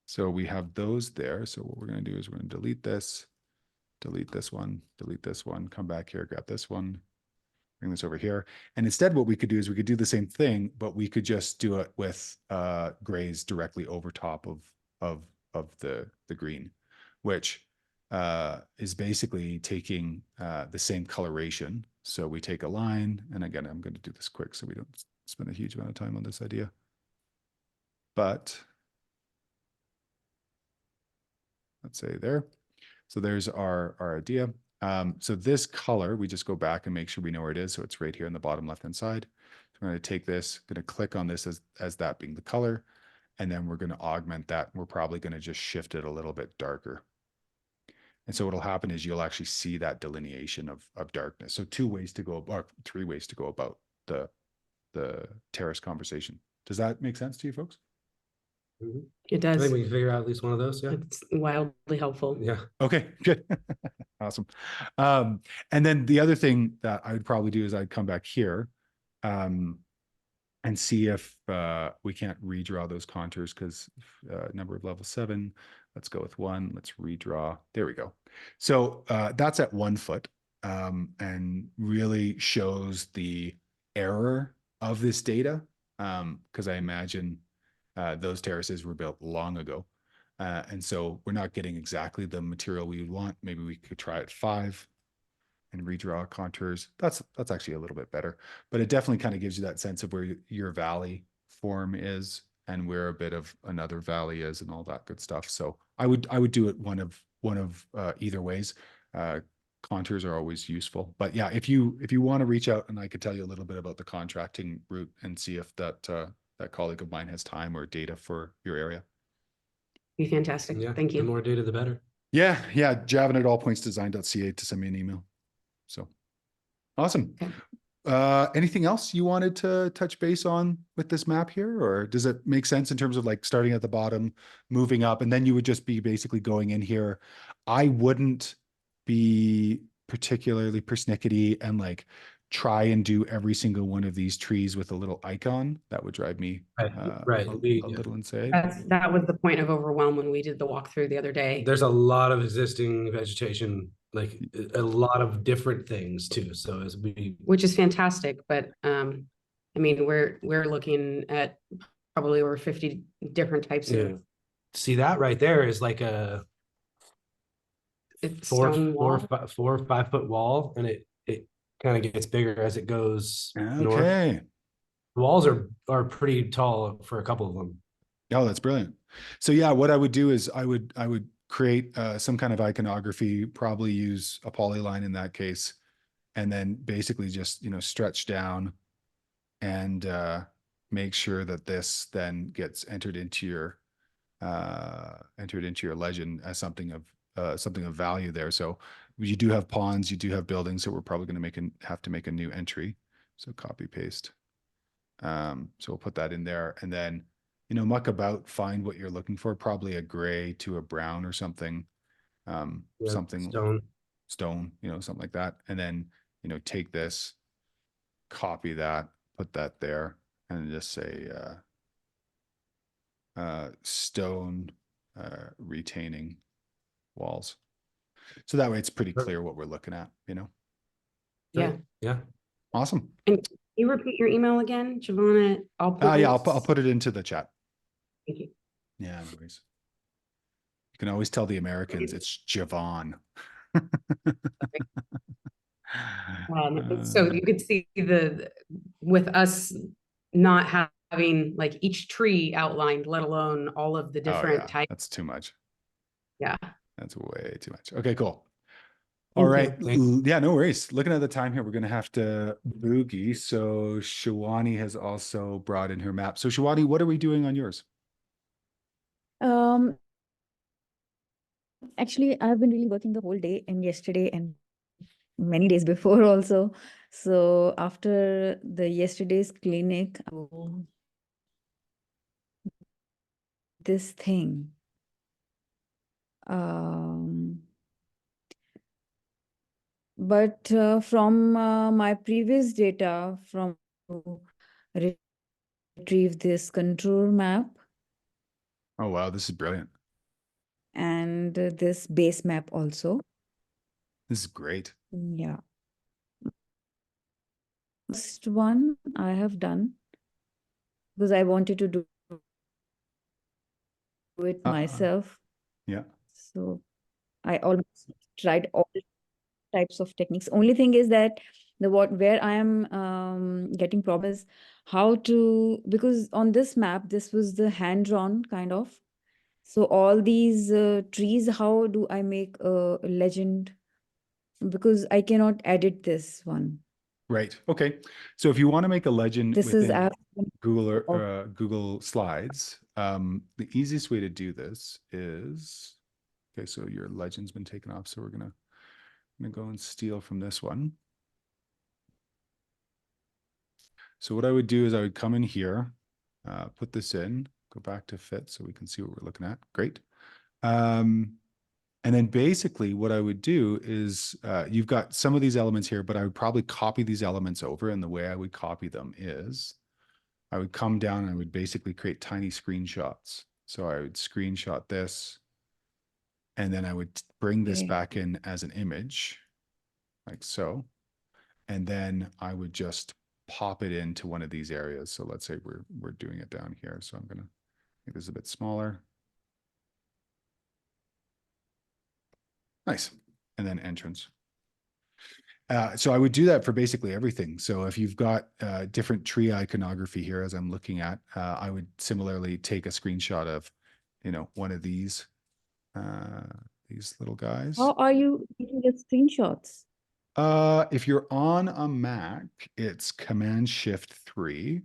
So we have those there. So what we're going to do is we're going to delete this one, come back here, grab this one, bring this over here. And instead what we could do is we could do the same thing, but we could just do it with grays directly over top of the green, which is basically taking the same coloration. So we take a line, and again, I'm going to do this quick so we don't spend a huge amount of time on this idea. But let's say there. So there's our idea. So this color, we just go back and make sure we know where it is. So it's right here in the bottom left-hand side. So I'm going to take this, going to click on this as that being the color, and then we're going to augment that. We're probably going to just shift it a little bit darker. And so what'll happen is you'll actually see that delineation of darkness. So 2 ways to go, or 3 ways to go about the terrace conversation. Does that make sense to you folks? It I does. think we can figure out at least one of those. Yeah. It's wildly helpful. Yeah. Okay, good. Awesome. And then the other thing that I would probably do is I'd come back here and see if we can't redraw those contours because number of level 7, let's go with 1, let's redraw. There we go. So that's at 1 foot and really shows the error of this data because I imagine those terraces were built long ago. And so we're not getting exactly the material we would want. Maybe we could try at 5 and redraw contours. That's actually a little bit better, but it definitely kind of gives you that sense of where your valley form is and where a bit of another valley is and all that good stuff. So I would do it one of either ways. Contours are always useful, but yeah, if you want to reach out and I could tell you a little bit about the contracting route and see if that colleague of mine has time or data for your area. Be fantastic. Yeah. Thank The you. more data, the better. Yeah. Javin@allpointsdesign.ca to send me an email. So awesome. Okay. Anything else you wanted to touch base on with this map here, or does it make sense in terms of like starting at the bottom, moving up, and then you would just be basically going in here? I wouldn't be particularly persnickety and like try and do every single one of these trees with a little icon. That would drive me Right. a little insane. That was the point of overwhelm when we did the walkthrough the other day. There's a lot of existing vegetation, like a lot of different things too. So as we, Which is fantastic, but I mean, we're looking at probably over 50 different types of see that right there is like a stone wall. 4 or 5 foot wall, and it kind of gets bigger as it goes north. Okay. The walls are pretty tall for a couple of them. Oh, that's brilliant. So yeah, what I would do is I would create some kind of iconography, probably use a polyline in that case, and then basically just, you know, stretch down and make sure that this then gets entered into your legend as something of value there. So you do have ponds, you do have buildings, so we're probably going to have to make a new entry. So copy paste. So we'll put that in there, and then, you know, muck about, find what you're looking for, probably a gray to a brown or something, Yeah, something stone, you know, something like that. And then, you know, take this, copy that, put that there, and just say stone retaining walls. So that way it's pretty clear what we're looking at, you know. Yeah. Yeah. Awesome. And can you repeat your email again, Giovanna? Yeah, I'll put it into the chat. Thank you. Yeah, anyways. You can always tell the Americans it's Javon. So you could see with us not having like each tree outlined, let alone all of the Oh different yeah, types. that's too much. Yeah. That's way too much. Okay, cool. Thank All right. you. Yeah, no worries. Looking at the time here, we're going to have to boogie. So Shawani has also brought in her map. So Shawani, what are we doing on yours? Actually, I've been really working the whole day and yesterday and many days before also. So after the yesterday's clinic, this thing. But from my previous data, from retrieve this contour map Oh, wow. This is brilliant. and this base map also. This is great. Yeah. First one I have done because I wanted to do it myself. Yeah. So I almost tried all types of techniques. Only thing is that where I am getting problems how to, because on this map this was the hand-drawn kind of. So all these trees, how do I make a legend? Because I cannot edit this one. Right. Okay. So if you want to make a legend This is within after. Google Slides, the easiest way to do this is, okay, so your legend's been taken off. So we're gonna go and steal from this one. So what I would do is I would come in here, put this in, go back to fit so we can see what we're looking at. Great. And then basically what I would do is you've got some of these elements here, but I would probably copy these elements over. And the way I would copy them is I would come down and I would basically create tiny screenshots. So I would screenshot this, and then I would bring this back in as an image like so. And then I would just pop it into one of these areas. So let's say we're doing it down here. So I'm going to make this a bit smaller. Nice. And then entrance. So I would do that for basically everything. So if you've got different tree iconography here, as I'm looking at, I would similarly take a screenshot of, you know, one of these little guys. How are you taking the screenshots? If you're on a Mac, it's Command-Shift-3.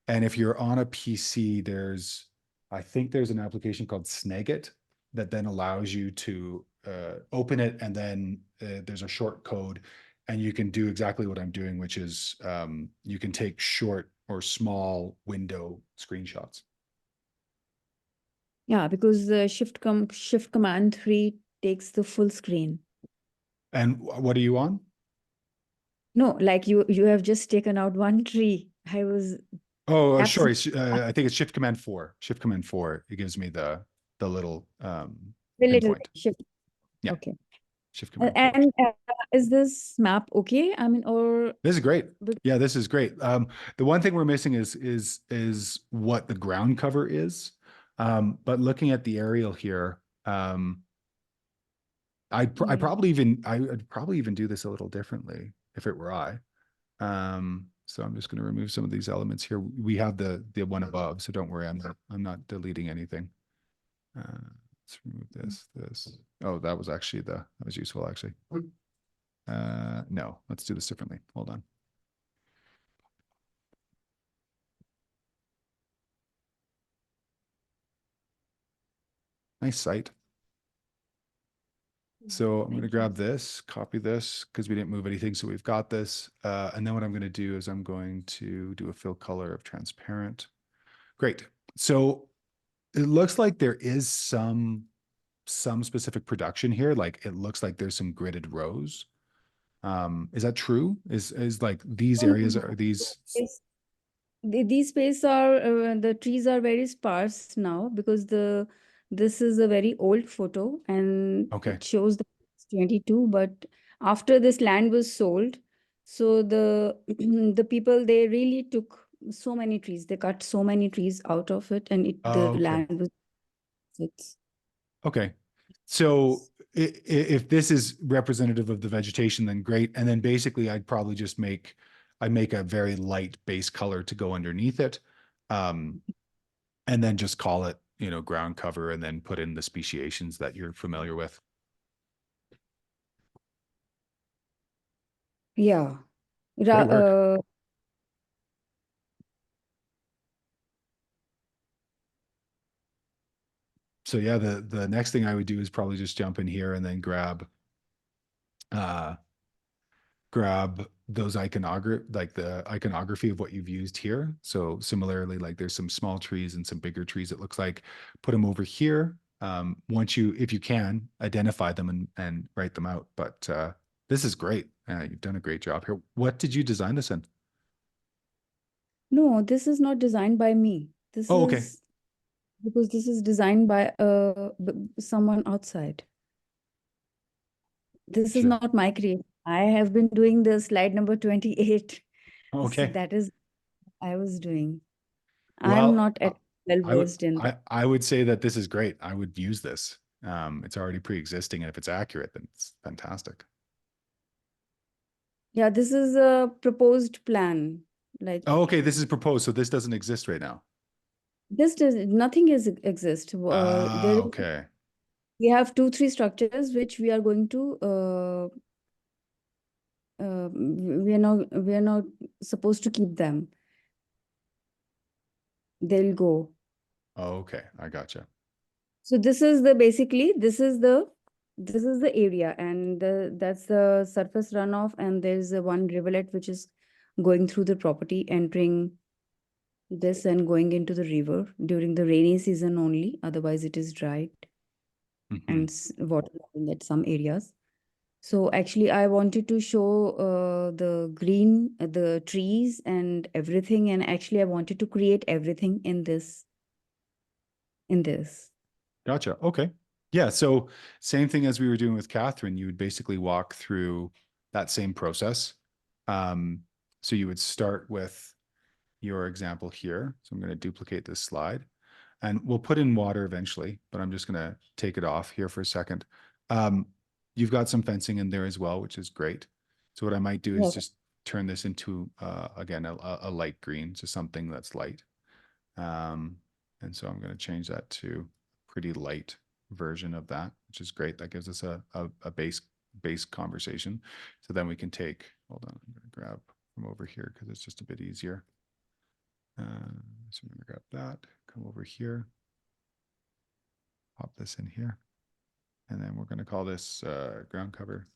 And if you're on a PC, I think there's an application called Snagit that then allows you to open it, and then there's a short code, and you can do exactly what I'm doing, which is you can take short or small window screenshots. Yeah, because the shift command 3 takes the full screen. And what are you on? No, like you have just taken out one tree. I was Oh, sorry. I think it's Shift Command 4. Shift Command 4. It gives me the little the little pinpoint. shift. Yeah. Okay. Shift Command 4. And is this map okay? I mean, or This is great. Yeah, this is great. The one thing we're missing is what the ground cover is. But looking at the aerial here, I'd probably even do this a little differently if it were I. So I'm just going to remove some of these elements here. We have the one above, so don't worry. I'm not deleting anything. Let's remove this. Oh, that was useful actually. No, let's do this differently. Hold on. Nice site. So I'm going to grab this, copy this because we didn't move anything. So we've got this. And then what I'm going to do is I'm going to do a fill color of transparent. Great. So it looks like there is some specific production here. Like it looks like there's some gridded rows. Is that true? Is like these areas are these? These spaces are the trees are very sparse now because this is a very old photo and Okay. it shows that it's 22, but after this land was sold, so the the people, they really took so many trees, they cut so many trees out of it, and Oh, the okay. land was it's Okay. So if this is representative of the vegetation, then great. And then basically I'd probably just make a very light base color to go underneath it. And then just call it, ground cover, and then put in the speciations that you're familiar with. yeah. Great work. So yeah, the next thing I would do is probably just jump in here and then grab those like the iconography of what you've used here. So similarly, like there's some small trees and some bigger trees, it looks like, put them over here. Once if you can, identify them and write them out. But this is great. You've done a great job here. What did you design this in? No, this is not designed by me. This Oh, okay. is because this is designed by someone outside. This is Sure. not my creation. I have been doing the slide number 28. So Okay. that is I was doing. Well, I'm not at well versed in that. I would say that this is great. I would use this. It's already pre-existing, and if it's accurate, then it's fantastic. Yeah, this is a proposed plan. Like Oh, okay. This is proposed, so this doesn't exist right now. this does nothing is exist. Okay. We have 2-3 structures which we are going to we are not supposed to keep them. They'll go. Oh, okay. I gotcha. So this is the basically this is the area, and that's the surface runoff, and there's a one rivulet which is going through the property, entering this and going into the river during the rainy season only. Otherwise, it is dried Mhm. and waterlogging at some areas. So actually, I wanted to show the green, the trees and everything, and actually, I wanted to create everything in this. Gotcha. Okay. Yeah. So same thing as we were doing with Catherine, you would basically walk through that same process. So you would start with your example here. So I'm going to duplicate this slide, and we'll put in water eventually, but I'm just going to take it off here for a second. You've got some fencing in there as well, which is great. So what I might do is Yes. just turn this into, again, a light green, so something that's light. And so I'm going to change that to pretty light version of that, which is great. That gives us a base conversation. So then we can take, hold on, I'm going to grab from over here because it's just a bit easier. So I'm going to grab that, come over here, pop this in here, and then we're going to call this ground cover.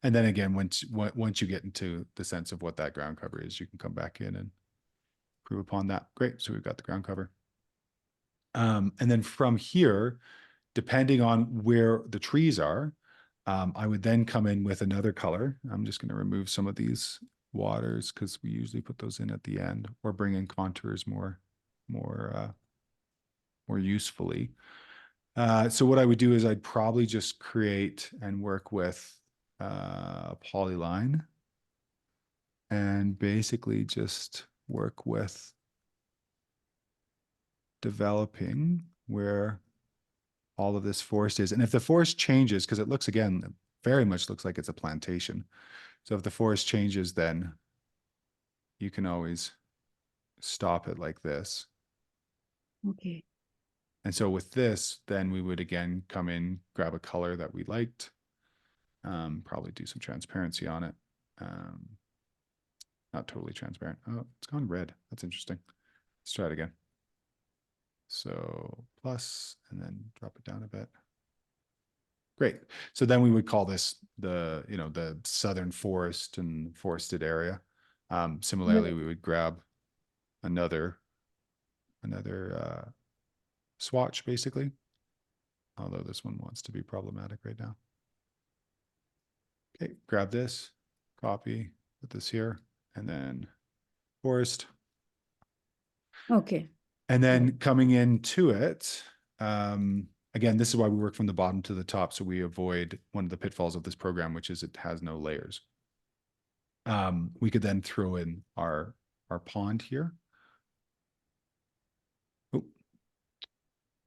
And then again, once you get into the sense of what that ground cover is, you can come back in and improve upon that. Great. So we've got the ground cover. And then from here, depending on where the trees are, I would then come in with another color. I'm just going to remove some of these waters because we usually put those in at the end, or bring in contours more usefully. So what I would do is I'd probably just create and work with a polyline, and basically just work with developing where all of this forest is. And if the forest changes, because it looks, again, very much looks like it's a plantation. So if the forest changes, then you can always stop it like this. Okay. And so with this, then we would again come in, grab a color that we liked, probably do some transparency on it. Not totally transparent. Oh, it's gone red. That's interesting. Let's try it again. So plus, and then drop it down a bit. Great. So then we would call this the, you know, the southern forest and forested area. Similarly, we would grab another swatch basically, although this one wants to be problematic right now. Okay, grab this, copy, put this here, and then forest. Okay. And then coming into it, again, this is why we work from the bottom to the top, so we avoid one of the pitfalls of this program, which is it has no layers. We could then throw in our pond here. Oh.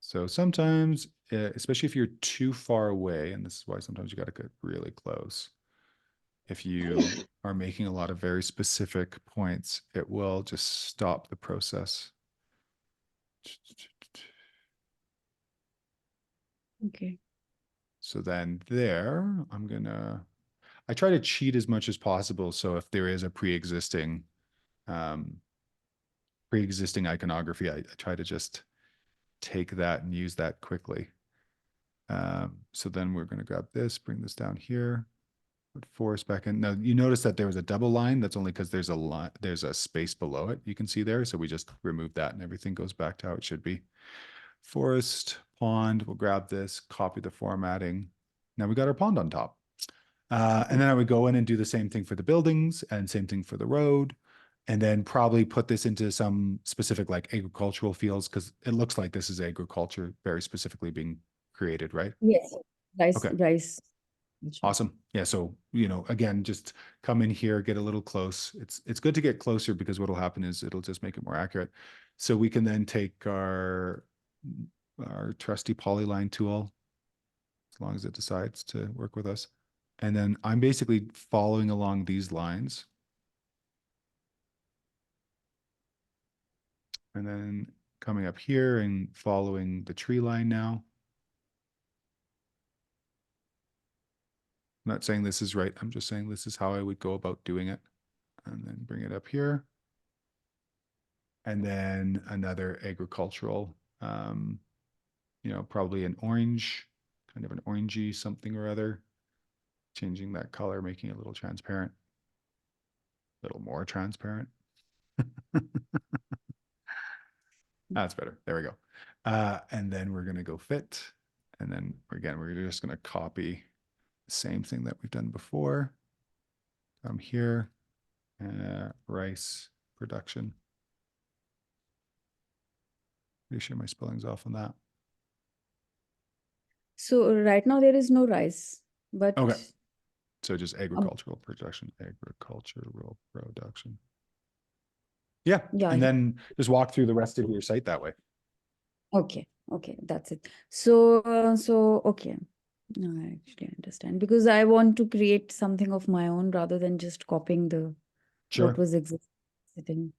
So sometimes, especially if you're too far away, and this is why sometimes you got to get really close. If you are making a lot of very specific points, it will just stop the process. Okay. So then there, I try to cheat as much as possible. So if there is a pre-existing iconography, I try to just take that and use that quickly. So then we're going to grab this, bring this down here, put forest back in. Now you notice that there was a double line. That's only because there's a space below it. You can see there. So we just remove that and everything goes back to how it should be. Forest, pond, we'll grab this, copy the formatting. Now we got our pond on top. And then I would go in and do the same thing for the buildings and same thing for the road. And then probably put this into some specific like agricultural fields because it looks like this is agriculture very specifically being created, right? Yes. Rice, Okay. rice. Awesome. Yeah. So, you know, again, just come in here, get a little close. It's good to get closer because what'll happen is it'll just make it more accurate. So we can then take our trusty polyline tool, as long as it decides to work with us. And then I'm basically following along these lines. And then coming up here and following the tree line now. I'm not saying this is right. I'm just saying this is how I would go about doing it. And then bring it up here. And then another agricultural, you know, probably an orange, kind of an orangey something or other. Changing that color, making it a little transparent. A little more transparent. That's better. There we go. And then we're going to go fit. And then again, we're just going to copy the same thing that we've done before. Come here, rice production. Pretty sure my spelling's off on that. So right now there is no rice, but Okay. So just agricultural production, agricultural production. Yeah. Yeah. And then just walk through the rest of your site that way. Okay, okay, that's it. So, okay. No, I actually understand because I want to create something of my own rather than just copying what was existing.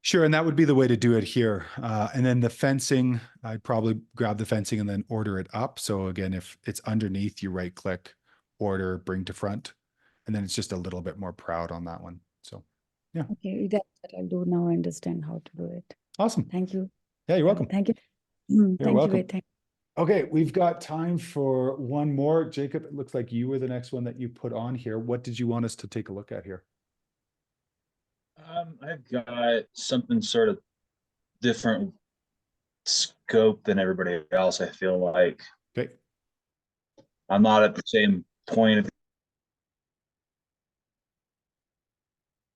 Sure, and that would be the way to do it here. And then the fencing, I'd probably grab the fencing and then order it up. So again, if it's underneath, you right click, order, bring to front, and then it's just a little bit more proud on that one. So yeah. Okay, that's what I'll do now. I understand how to do it. Awesome. Thank you. Yeah, you're welcome. Thank you. You're Thank welcome. you. Thank Okay, we've got time for one more. Jacob, it looks like you were the next one that you put on here. What did you want us to take a look at here? I've got something sort of different scope than everybody else. I feel like Okay. I'm not at the same point of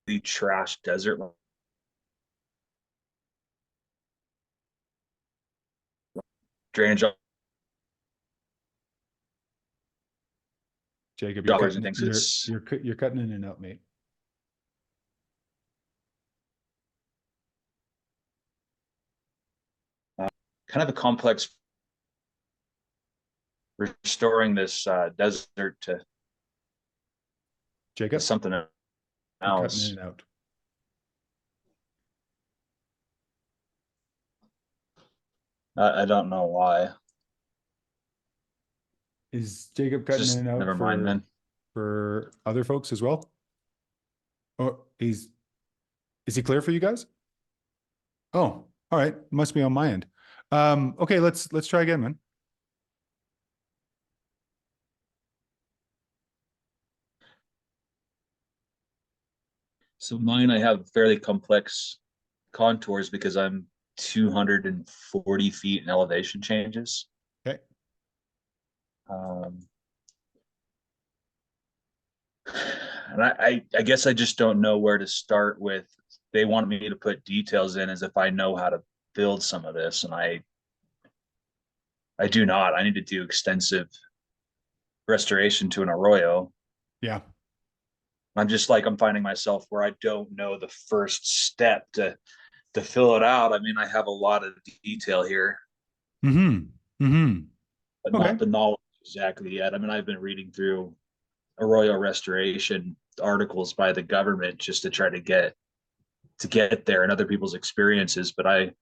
the trash desert drainage Jacob, dollars and things. you're cutting in and out, mate. Kind of a complex restoring this desert to Jacob, something you're cutting in else. and out. I don't know why. Is Jacob cutting Just in and out never mind then. for other folks as well? Oh, is he clear for you guys? Oh, all right. Must be on my end. Okay, let's try again, man. So mine, I have fairly complex contours because I'm 240 feet in elevation changes. Okay. And I guess I just don't know where to start with. They want me to put details in as if I know how to build some of this, and I do not. I need to do extensive restoration to an arroyo. Yeah. I'm finding myself where I don't know the first step to fill it out. I mean, I have a lot of detail here, Mm-hmm. Mm-hmm. but Okay. not the knowledge exactly yet. I mean, I've been reading through arroyo restoration articles by the government just to try to get there and other people's experiences, but I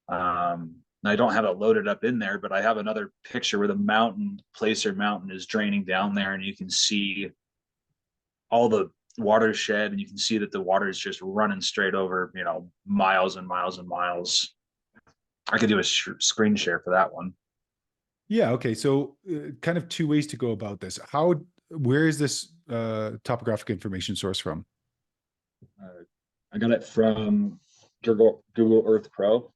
don't have it loaded up in there, but I have another picture where the Placer Mountain is draining down there, and you can see all the watershed, and you can see that the water is just running straight over, miles and miles and miles. I could do a screen share for that one. Yeah. Okay. So kind of two ways to go about this. Where is this topographic information source from? I got it from Google Earth Pro.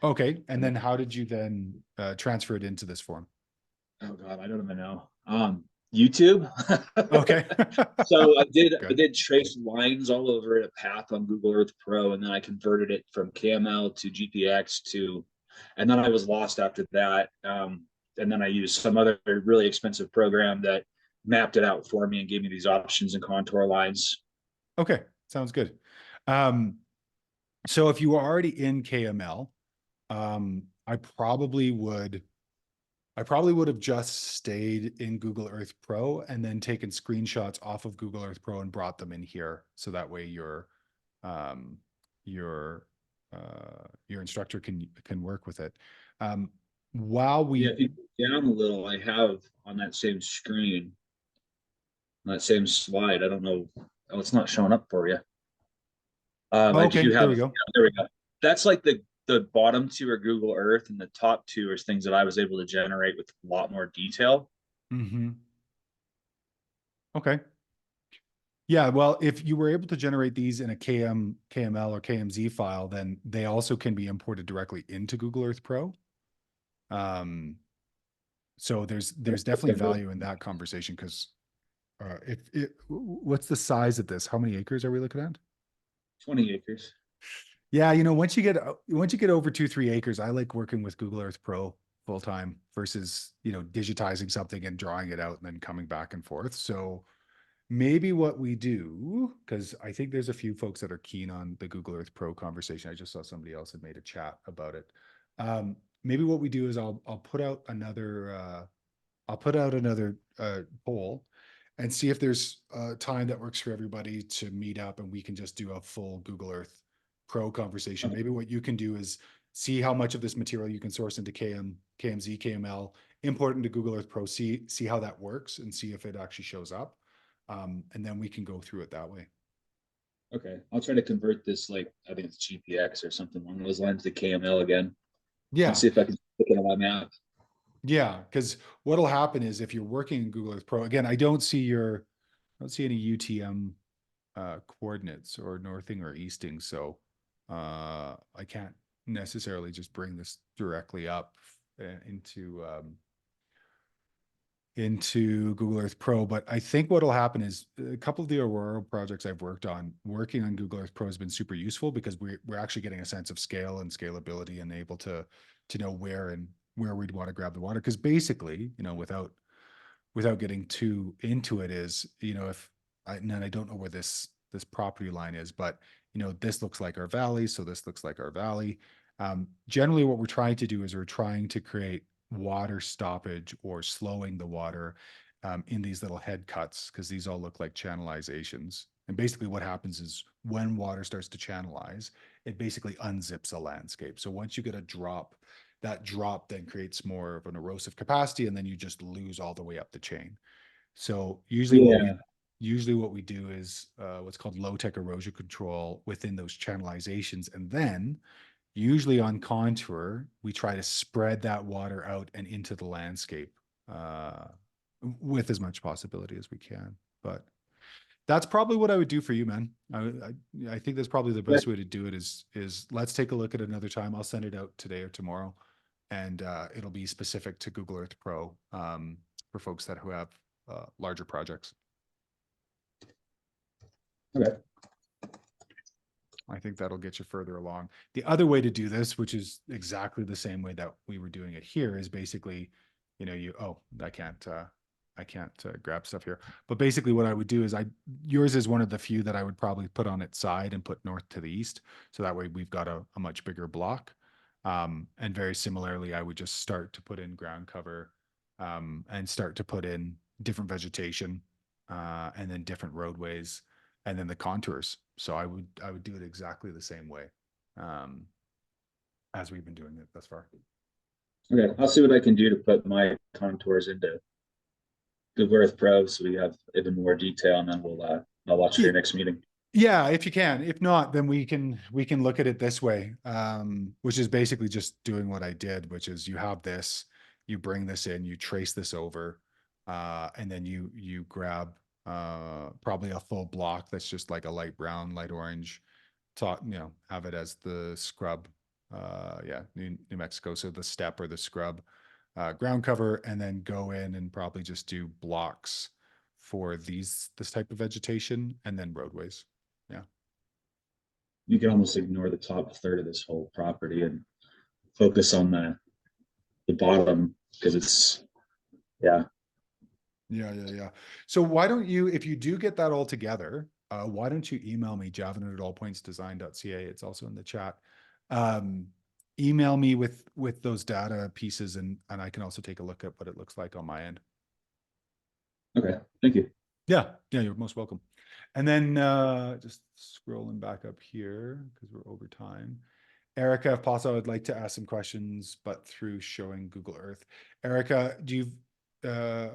Okay. And then how did you then transfer it into this form? Oh God, I don't even know. YouTube. Okay. So I did Good. trace lines all over a path on Google Earth Pro, and then I converted it from KML to GPX and then I was lost after that. And then I used some other really expensive program that mapped it out for me and gave me these options and contour lines. Okay. Sounds good. So if you were already in KML, I probably would have just stayed in Google Earth Pro and then taken screenshots off of Google Earth Pro and brought them in here. So that way your instructor can work with it. While we, Yeah, if you go down a little, I have on that same screen, on that same slide. I don't know. Oh, it's not showing up for you. I okay, do there have. we go. There we go. That's like the bottom two are Google Earth, and the top two are things that I was able to generate with a lot more detail. Mm-hmm. Okay. Yeah, well, if you were able to generate these in a KML or KMZ file, then they also can be imported directly into Google Earth Pro. So there's definitely value in that conversation because what's the size of this? How many acres are we looking at? 20 acres. Yeah, once you get over 2-3 acres, I like working with Google Earth Pro full time versus digitizing something and drawing it out and then coming back and forth. So maybe what we do, because I think there's a few folks that are keen on the Google Earth Pro conversation. I just saw somebody else had made a chat about it. Maybe what we do is I'll put out another poll and see if there's a time that works for everybody to meet up and we can just do a full Google Earth Pro conversation. Maybe what you can do is see how much of this material you can source into KMZ, KML, import into Google Earth Pro, see how that works and see if it actually shows up. And then we can go through it that way. Okay, I'll try to convert this, I think it's GPX or something along those lines, to KML again. Yeah. And see if I can look it on my map. Yeah, because what'll happen is if you're working in Google Earth Pro, again, I don't see any UTM coordinates or northing or easting, so I can't necessarily just bring this directly up into Google Earth Pro. But I think what'll happen is a couple of the Aurora projects I've worked on, working on Google Earth Pro has been super useful because we're actually getting a sense of scale and scalability and able to know where we'd want to grab the water. Because basically, without getting too into it, is and I don't know where this property line is, but this looks like our valley, so this looks like our valley. Generally, what we're trying to do is we're trying to create water stoppage or slowing the water in these little head cuts, because these all look like channelizations. And basically what happens is when water starts to channelize, it basically unzips a landscape. So once you get a drop that drop then creates more of an erosive capacity, and then you just lose all the way up the chain. So usually what we do is what's called low-tech erosion control within those channelizations. And then usually on contour, we try to spread that water out and into the landscape with as much possibility as we can. But that's probably what I would do for you, man. I think that's probably the best way to do it is let's take a look at another time. I'll send it out today or tomorrow, and it'll be specific to Google Earth Pro for folks who have larger projects. Okay. I think that'll get you further along. The other way to do this, which is exactly the same way that we were doing it here, is basically, you know, I can't grab stuff here, but basically what I would do is yours is one of the few that I would probably put on its side and put north to the east. So that way we've got a much bigger block. And very similarly, I would just start to put in ground cover and start to put in different vegetation and then different roadways and then the contours. So I would do it exactly the same way as we've been doing it thus far. Okay, I'll see what I can do to put my contours into Google Earth Pro so we have even more detail, and then I'll watch for your next meeting. Yeah, if you can. If not, then we can look at it this way, which is basically just doing what I did, which is you have this, you bring this in, you trace this over, and then you grab probably a full block that's just like a light brown, light orange, have it as the scrub. New Mexico, so the step or the scrub ground cover, and then go in and probably just do blocks for this type of vegetation, and then roadways. Yeah, you can almost ignore the top third of this whole property and focus on the bottom, because it's yeah. So why don't you, if you do get that all together, why don't you email me, javin@allpointsdesign.ca. It's also in the chat. Email me with those data pieces, and I can also take a look at what it looks like on my end. Okay, thank you. Yeah, you're most welcome. And then just scrolling back up here because we're over time. Erica, if possible, I'd like to ask some questions, but through showing Google Earth. Erica,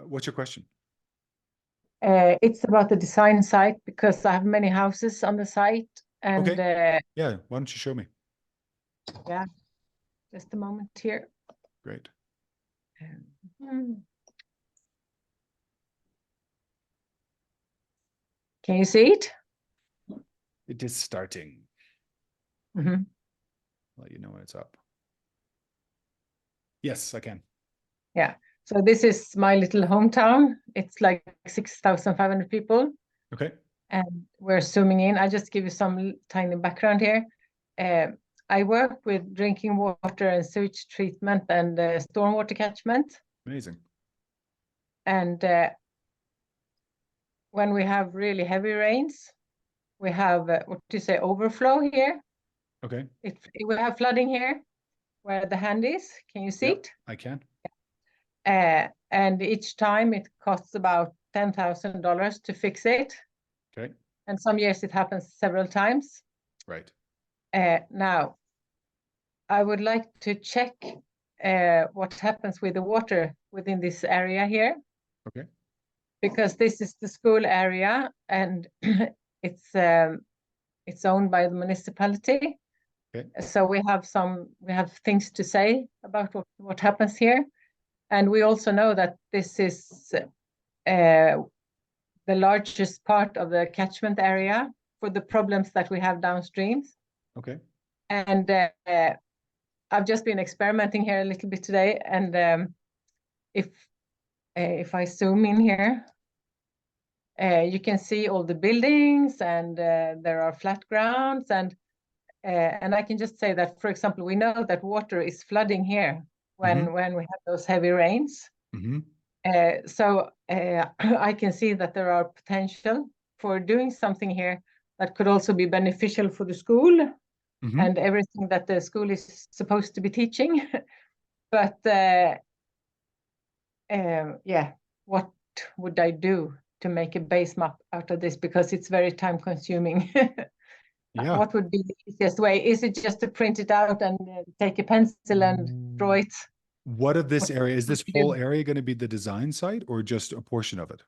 what's your question? It's about the design site, because I have many houses on the site, and okay. Yeah, why don't you show me? Yeah, just a moment here. Great. Can you see it? It is starting. Mm-hmm. Let you know when it's up. Yes, I can. Yeah. So this is my little hometown. It's like 6,500 people. Okay. And we're zooming in. I just give you some tiny background here. I work with drinking water and sewage treatment and stormwater catchment. Amazing. And when we have really heavy rains, we have overflow here. Okay. We have flooding here where the hand is. Can you see it? I can. And each time it costs about $10,000 to fix it. Okay. And some years it happens several times. Right. Now, I would like to check what happens with the water within this area here. Okay. Because this is the school area, and it's owned by the municipality. Okay. So we have things to say about what happens here. And we also know that this is the largest part of the catchment area for the problems that we have downstream. Okay. And I've just been experimenting here a little bit today. And if I zoom in here, you can see all the buildings, and there are flat grounds. And I can just say that, for example, we know that water is flooding here when we have those heavy rains. Mm-hmm. So I can see that there are potential for doing something here that could also be beneficial for the school and everything that the school is supposed to be teaching. But what would I do to make a base map out of this? Because it's very time consuming. Yeah. what would be the easiest way? Is it just to print it out and take a pencil and draw it? What of this What area, is this would you whole do? area going to be the design site or just a portion of it?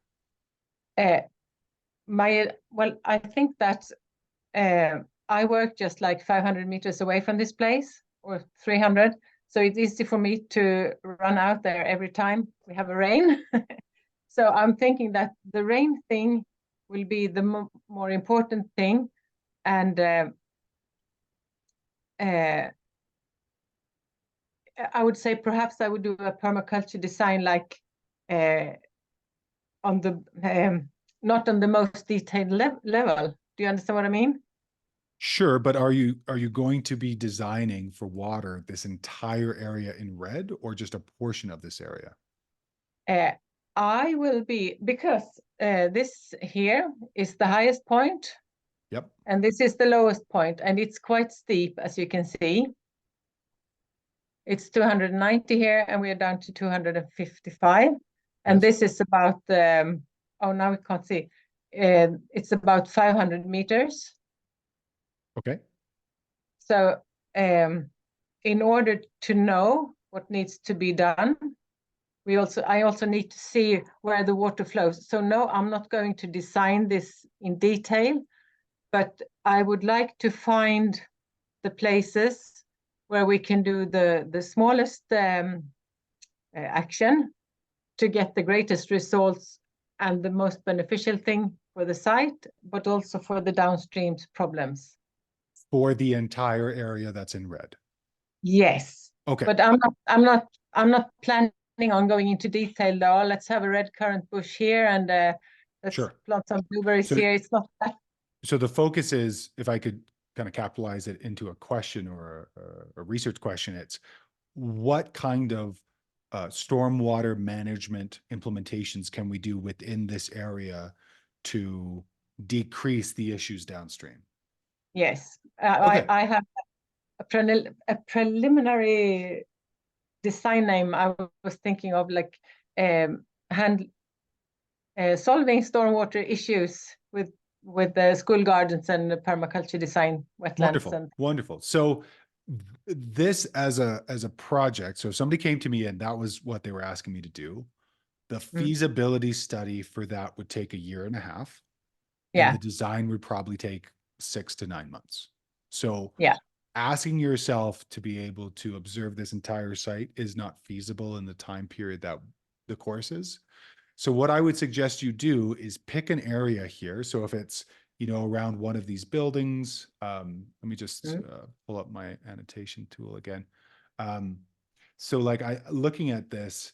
Well, I think that I work just like 500 meters away from this place, or 300. So it's easy for me to run out there every time we have a rain. So I'm thinking that the rain thing will be the more important thing. And I would say perhaps I would do a permaculture design like on the not on the most detailed level. Do you understand what I mean? Sure, but are you going to be designing for water this entire area in red or just a portion of this area? I will be, because this here is the highest point. Yep. And this is the lowest point, and it's quite steep, as you can see. It's 290 here, and we are down to 255. And Yes. this is about, oh, now we can't see. It's about 500 meters. Okay. So in order to know what needs to be done, I also need to see where the water flows. So no, I'm not going to design this in detail, but I would like to find the places where we can do the smallest action to get the greatest results and the most beneficial thing for the site, but also for the downstream problems. For the entire area that's in red. Yes. Okay. But I'm not planning on going into detail though. Let's have a red currant bush here, and let's Sure. plant some blueberries So here. It's not that. So the focus is, if I could kind of capitalize it into a question or a research question, it's what kind of stormwater management implementations can we do within this area to decrease the issues downstream? Yes. Okay. I have a preliminary design name I was thinking of, like solving stormwater issues with the school gardens and the permaculture design wetlands. Wonderful, And wonderful. So this as a project, so if somebody came to me and that was what they were asking me to do, the feasibility study for that would take 1.5 years. yeah, And the design would probably take 6 to 9 months. So yeah, asking yourself to be able to observe this entire site is not feasible in the time period that the course is. So what I would suggest you do is pick an area here. So if it's, around one of these buildings, let me just pull up my annotation tool again. So like looking at this,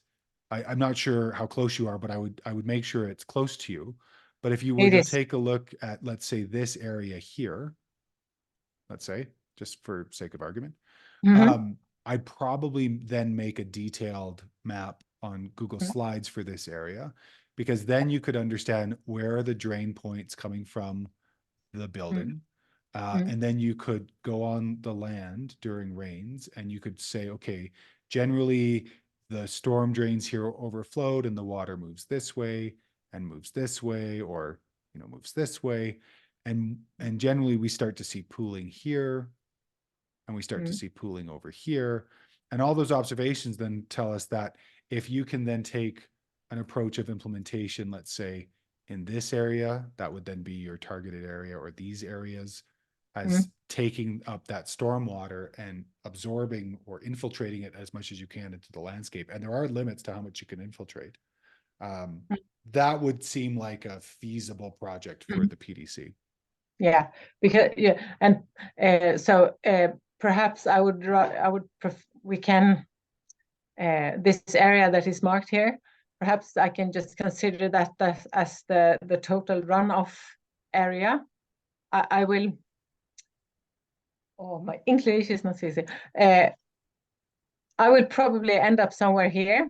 I'm not sure how close you are, but I would make sure it's close to you. But if you were it to is. take a look at, let's say, this area here, let's say, just for sake of argument, I'd probably then make a detailed map on Google Slides for this area, because then you could understand where are the drain points coming from the building. And then you could go on the land during rains and you could say, okay, generally the storm drains here overflowed and the water moves this way and moves this way, or, moves this way. And generally we start to see pooling here and we start to see pooling over here. And all those observations then tell us that if you can then take an approach of implementation, let's say in this area, that would then be your targeted area, or these areas, as taking up that stormwater and absorbing or infiltrating it as much as you can into the landscape. And there are limits to how much you can infiltrate. That would seem like a feasible project for the PDC. Yeah, because and so perhaps we can this area that is marked here. Perhaps I can just consider that as the total runoff area. I will. Oh, my English is not easy. I will probably end up somewhere here,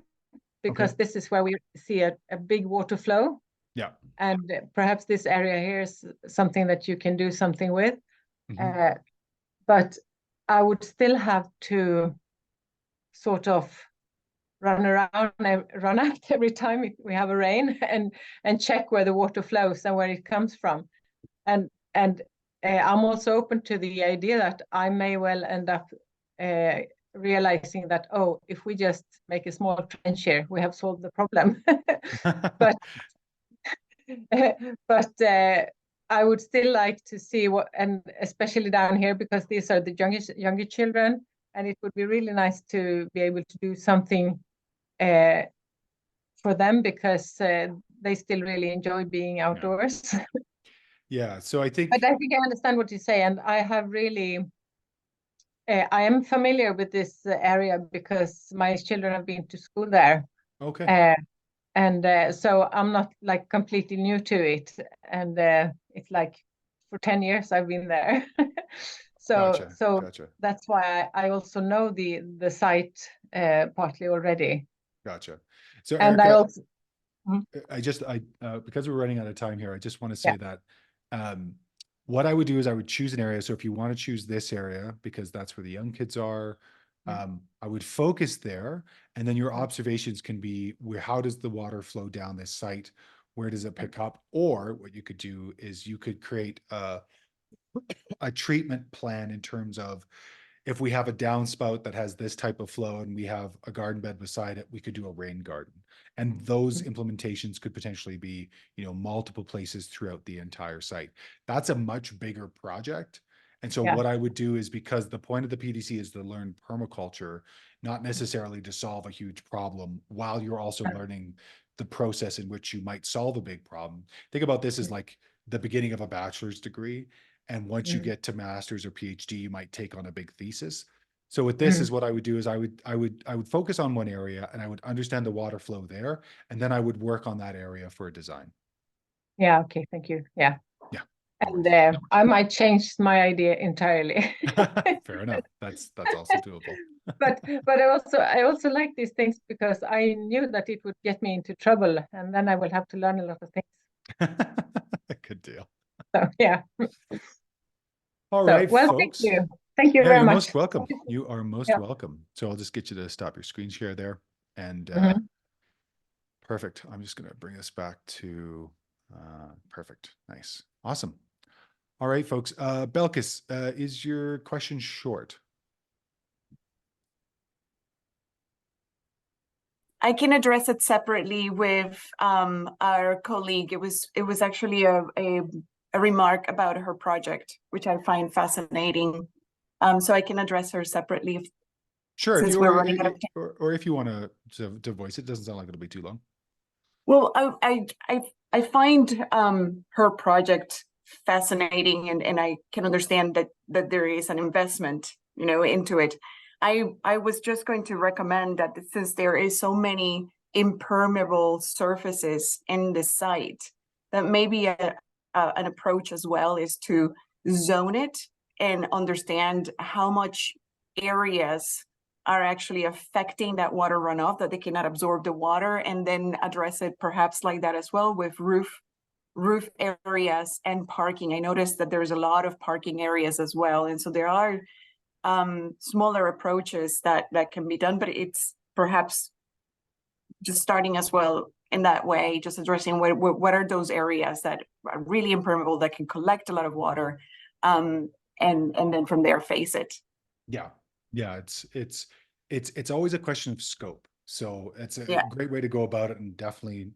because this is where we see a big water flow. Yeah. And perhaps this area here is something that you can do something with. But I would still have to sort of run out every time we have a rain and check where the water flows and where it comes from. And I'm also open to the idea that I may well end up realizing that, oh, if we just make a small trench here, we have solved the problem. But I would still like to see what, and especially down here, because these are the younger children, and it would be really nice to be able to do something for them, because they still really enjoy being outdoors. Yeah, so I think, But I think I understand what you say, and I have really, I am familiar with this area because my children have been to school there. okay, And so I'm not like completely new to it. And it's like for 10 years I've been there. gotcha, So gotcha, that's why I also know the site partly already. gotcha. So And I Erica, also, because we're running out of time here, I just want to Yeah. say that what I would do is I would choose an area. So if you want to choose this area, because that's where the young kids are, I would focus there. And then your observations can be how does the water flow down this site? Where does it pick up? Or what you could do is you could create a treatment plan in terms of, if we have a downspout that has this type of flow and we have a garden bed beside it, we could do a rain garden. And those implementations could potentially be, multiple places throughout the entire site. That's a much bigger project. And so Yeah. what I would do is, because the point of the PDC is to learn permaculture, not necessarily to solve a huge problem, while you're also learning the process in which you might solve a big problem. Think about this as like the beginning of a bachelor's degree. And once you get to master's or PhD, you might take on a big thesis. So with this is what I would do is I would focus on one area, and I would understand the water flow there. And then I would work on that area for a design. Yeah, okay, thank you. Yeah. Yeah. And I might change my idea entirely. Fair enough. That's also doable. But I also like these things because I knew that it would get me into trouble, and then I will have to learn a lot of things. Good deal. So yeah. All So, right, well, folks. thank you. Thank you Yeah, very you're much. most welcome. You are most Yeah. welcome. So I'll just get you to stop your screen share there. And perfect. I'm just going to bring us back to perfect. Nice. Awesome. All right, folks. Belkis, is your question short? I can address it separately with our colleague. It was actually a remark about her project, which I find fascinating. So I can address her separately if, Sure. since we're running out of time. Or if you want to voice it, doesn't sound like it'll be too long. Well, I find her project fascinating, and I can understand that there is an investment, into it. I was just going to recommend that since there is so many impermeable surfaces in the site, that maybe an approach as well is to zone it and understand how much areas are actually affecting that water runoff, that they cannot absorb the water, and then address it perhaps like that as well with roof areas and parking. I noticed that there's a lot of parking areas as well, and so there are smaller approaches that can be done, but it's perhaps just starting as well in that way, just addressing what are those areas that are really impermeable that can collect a lot of water, and then from there face it. Yeah, it's always a question of scope. So it's a Yeah. great way to go about it, and definitely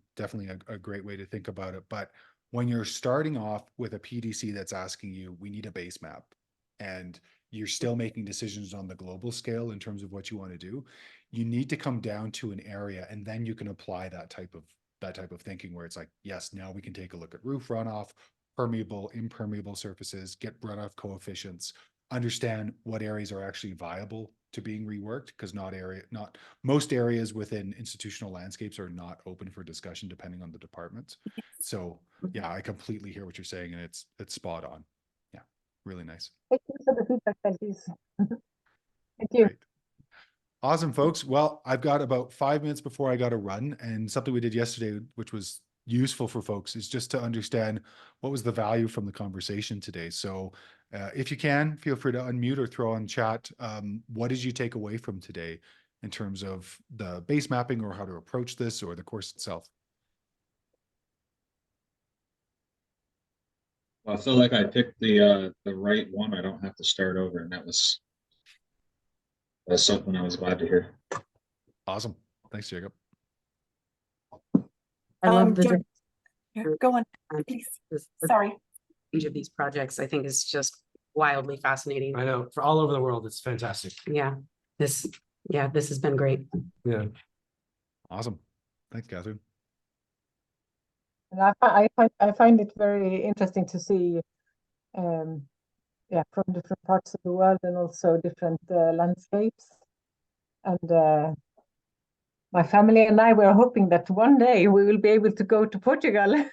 a great way to think about it. But when you're starting off with a PDC that's asking you, we need a base map, and you're still making decisions on the global scale in terms of what you want to do, you need to come down to an area, and then you can apply that type of thinking where it's like, yes, now we can take a look at roof runoff, permeable, impermeable surfaces, get runoff coefficients, understand what areas are actually viable to being reworked, because not most areas within institutional landscapes are not open for discussion depending on the departments. So yeah, I completely hear what you're saying, and it's spot on. Yeah, really nice. Thank you for the feedback, Belkis. Thank you. Great. Awesome, folks. Well, I've got about 5 minutes before I got to run, and something we did yesterday, which was useful for folks, is just to understand what was the value from the conversation today. So if you can, feel free to unmute or throw on chat. What did you take away from today in terms of the base mapping, or how to approach this, or the course itself? Well, I feel like I picked the right one. I don't have to start over, and that's something I was glad to hear. Awesome. Thanks, Jacob. I love the Jen- Go on, please. Sorry. range of these projects. I think is just wildly fascinating. I know, for all over the world, it's fantastic. Yeah, this has been great. Yeah. Awesome. Thanks, Catherine. And I find it very interesting to see, yeah, from different parts of the world and also different landscapes. And my family and I were hoping that one day we will be able to go to Portugal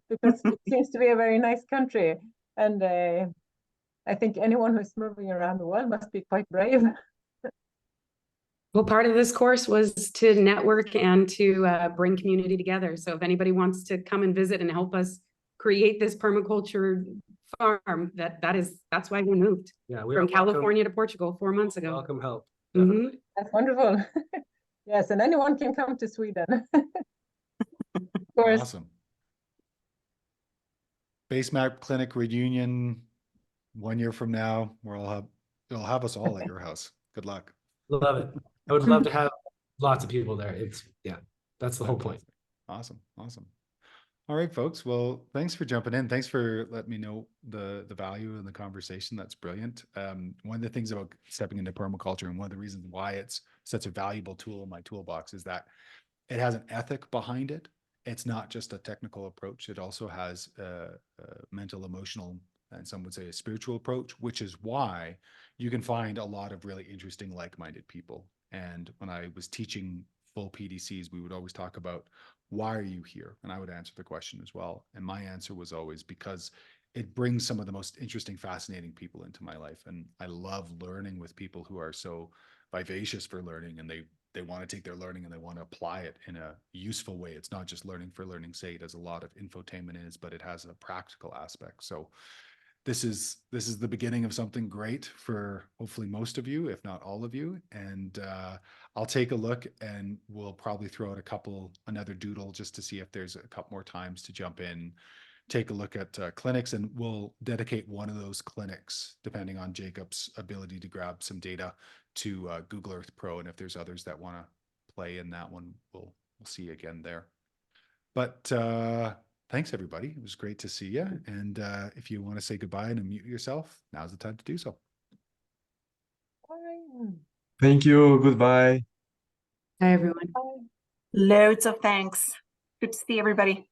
because it seems to be a very nice country. And I think anyone who's moving around the world must be quite brave. Well, part of this course was to network and to bring community together. So if anybody wants to come and visit and help us create this permaculture farm, that's why we moved Yeah. We from are welcome- California to Portugal 4 months ago. Welcome help. Mhm. Definitely. That's wonderful. Yes, and anyone can come to Sweden. Of course. Awesome. Base map clinic reunion 1 year from now, where it'll have us all at your house. Good luck. Love it. I would love to have lots of people there. Yeah, that's the whole point. Awesome. Awesome. All right, folks. Well, thanks for jumping in. Thanks for letting me know the value in the conversation. That's brilliant. One of the things about stepping into permaculture and one of the reasons why it's such a valuable tool in my toolbox is that it has an ethic behind it. It's not just a technical approach. It also has a mental, emotional, and some would say a spiritual approach, which is why you can find a lot of really interesting, like-minded people. And when I was teaching full PDCs, we would always talk about, why are you here? And I would answer the question as well. And my answer was always because it brings some of the most interesting, fascinating people into my life. And I love learning with people who are so vivacious for learning, and they want to take their learning and they want to apply it in a useful way. It's not just learning for learning's sake, as a lot of infotainment is, but it has a practical aspect. So this is the beginning of something great for hopefully most of you, if not all of you. And I'll take a look, and we'll probably throw out another doodle just to see if there's a couple more times to jump in, take a look at clinics, and we'll dedicate one of those clinics, depending on Jacob's ability to grab some data, to Google Earth Pro. And if there's others that want to play in that one, we'll see you again there. But thanks, everybody. It was great to see you. And if you want to say goodbye and unmute yourself, now's the time to do so. Bye. Thank you. Goodbye. Hi, everyone. Bye. Loads of thanks. Good to see everybody.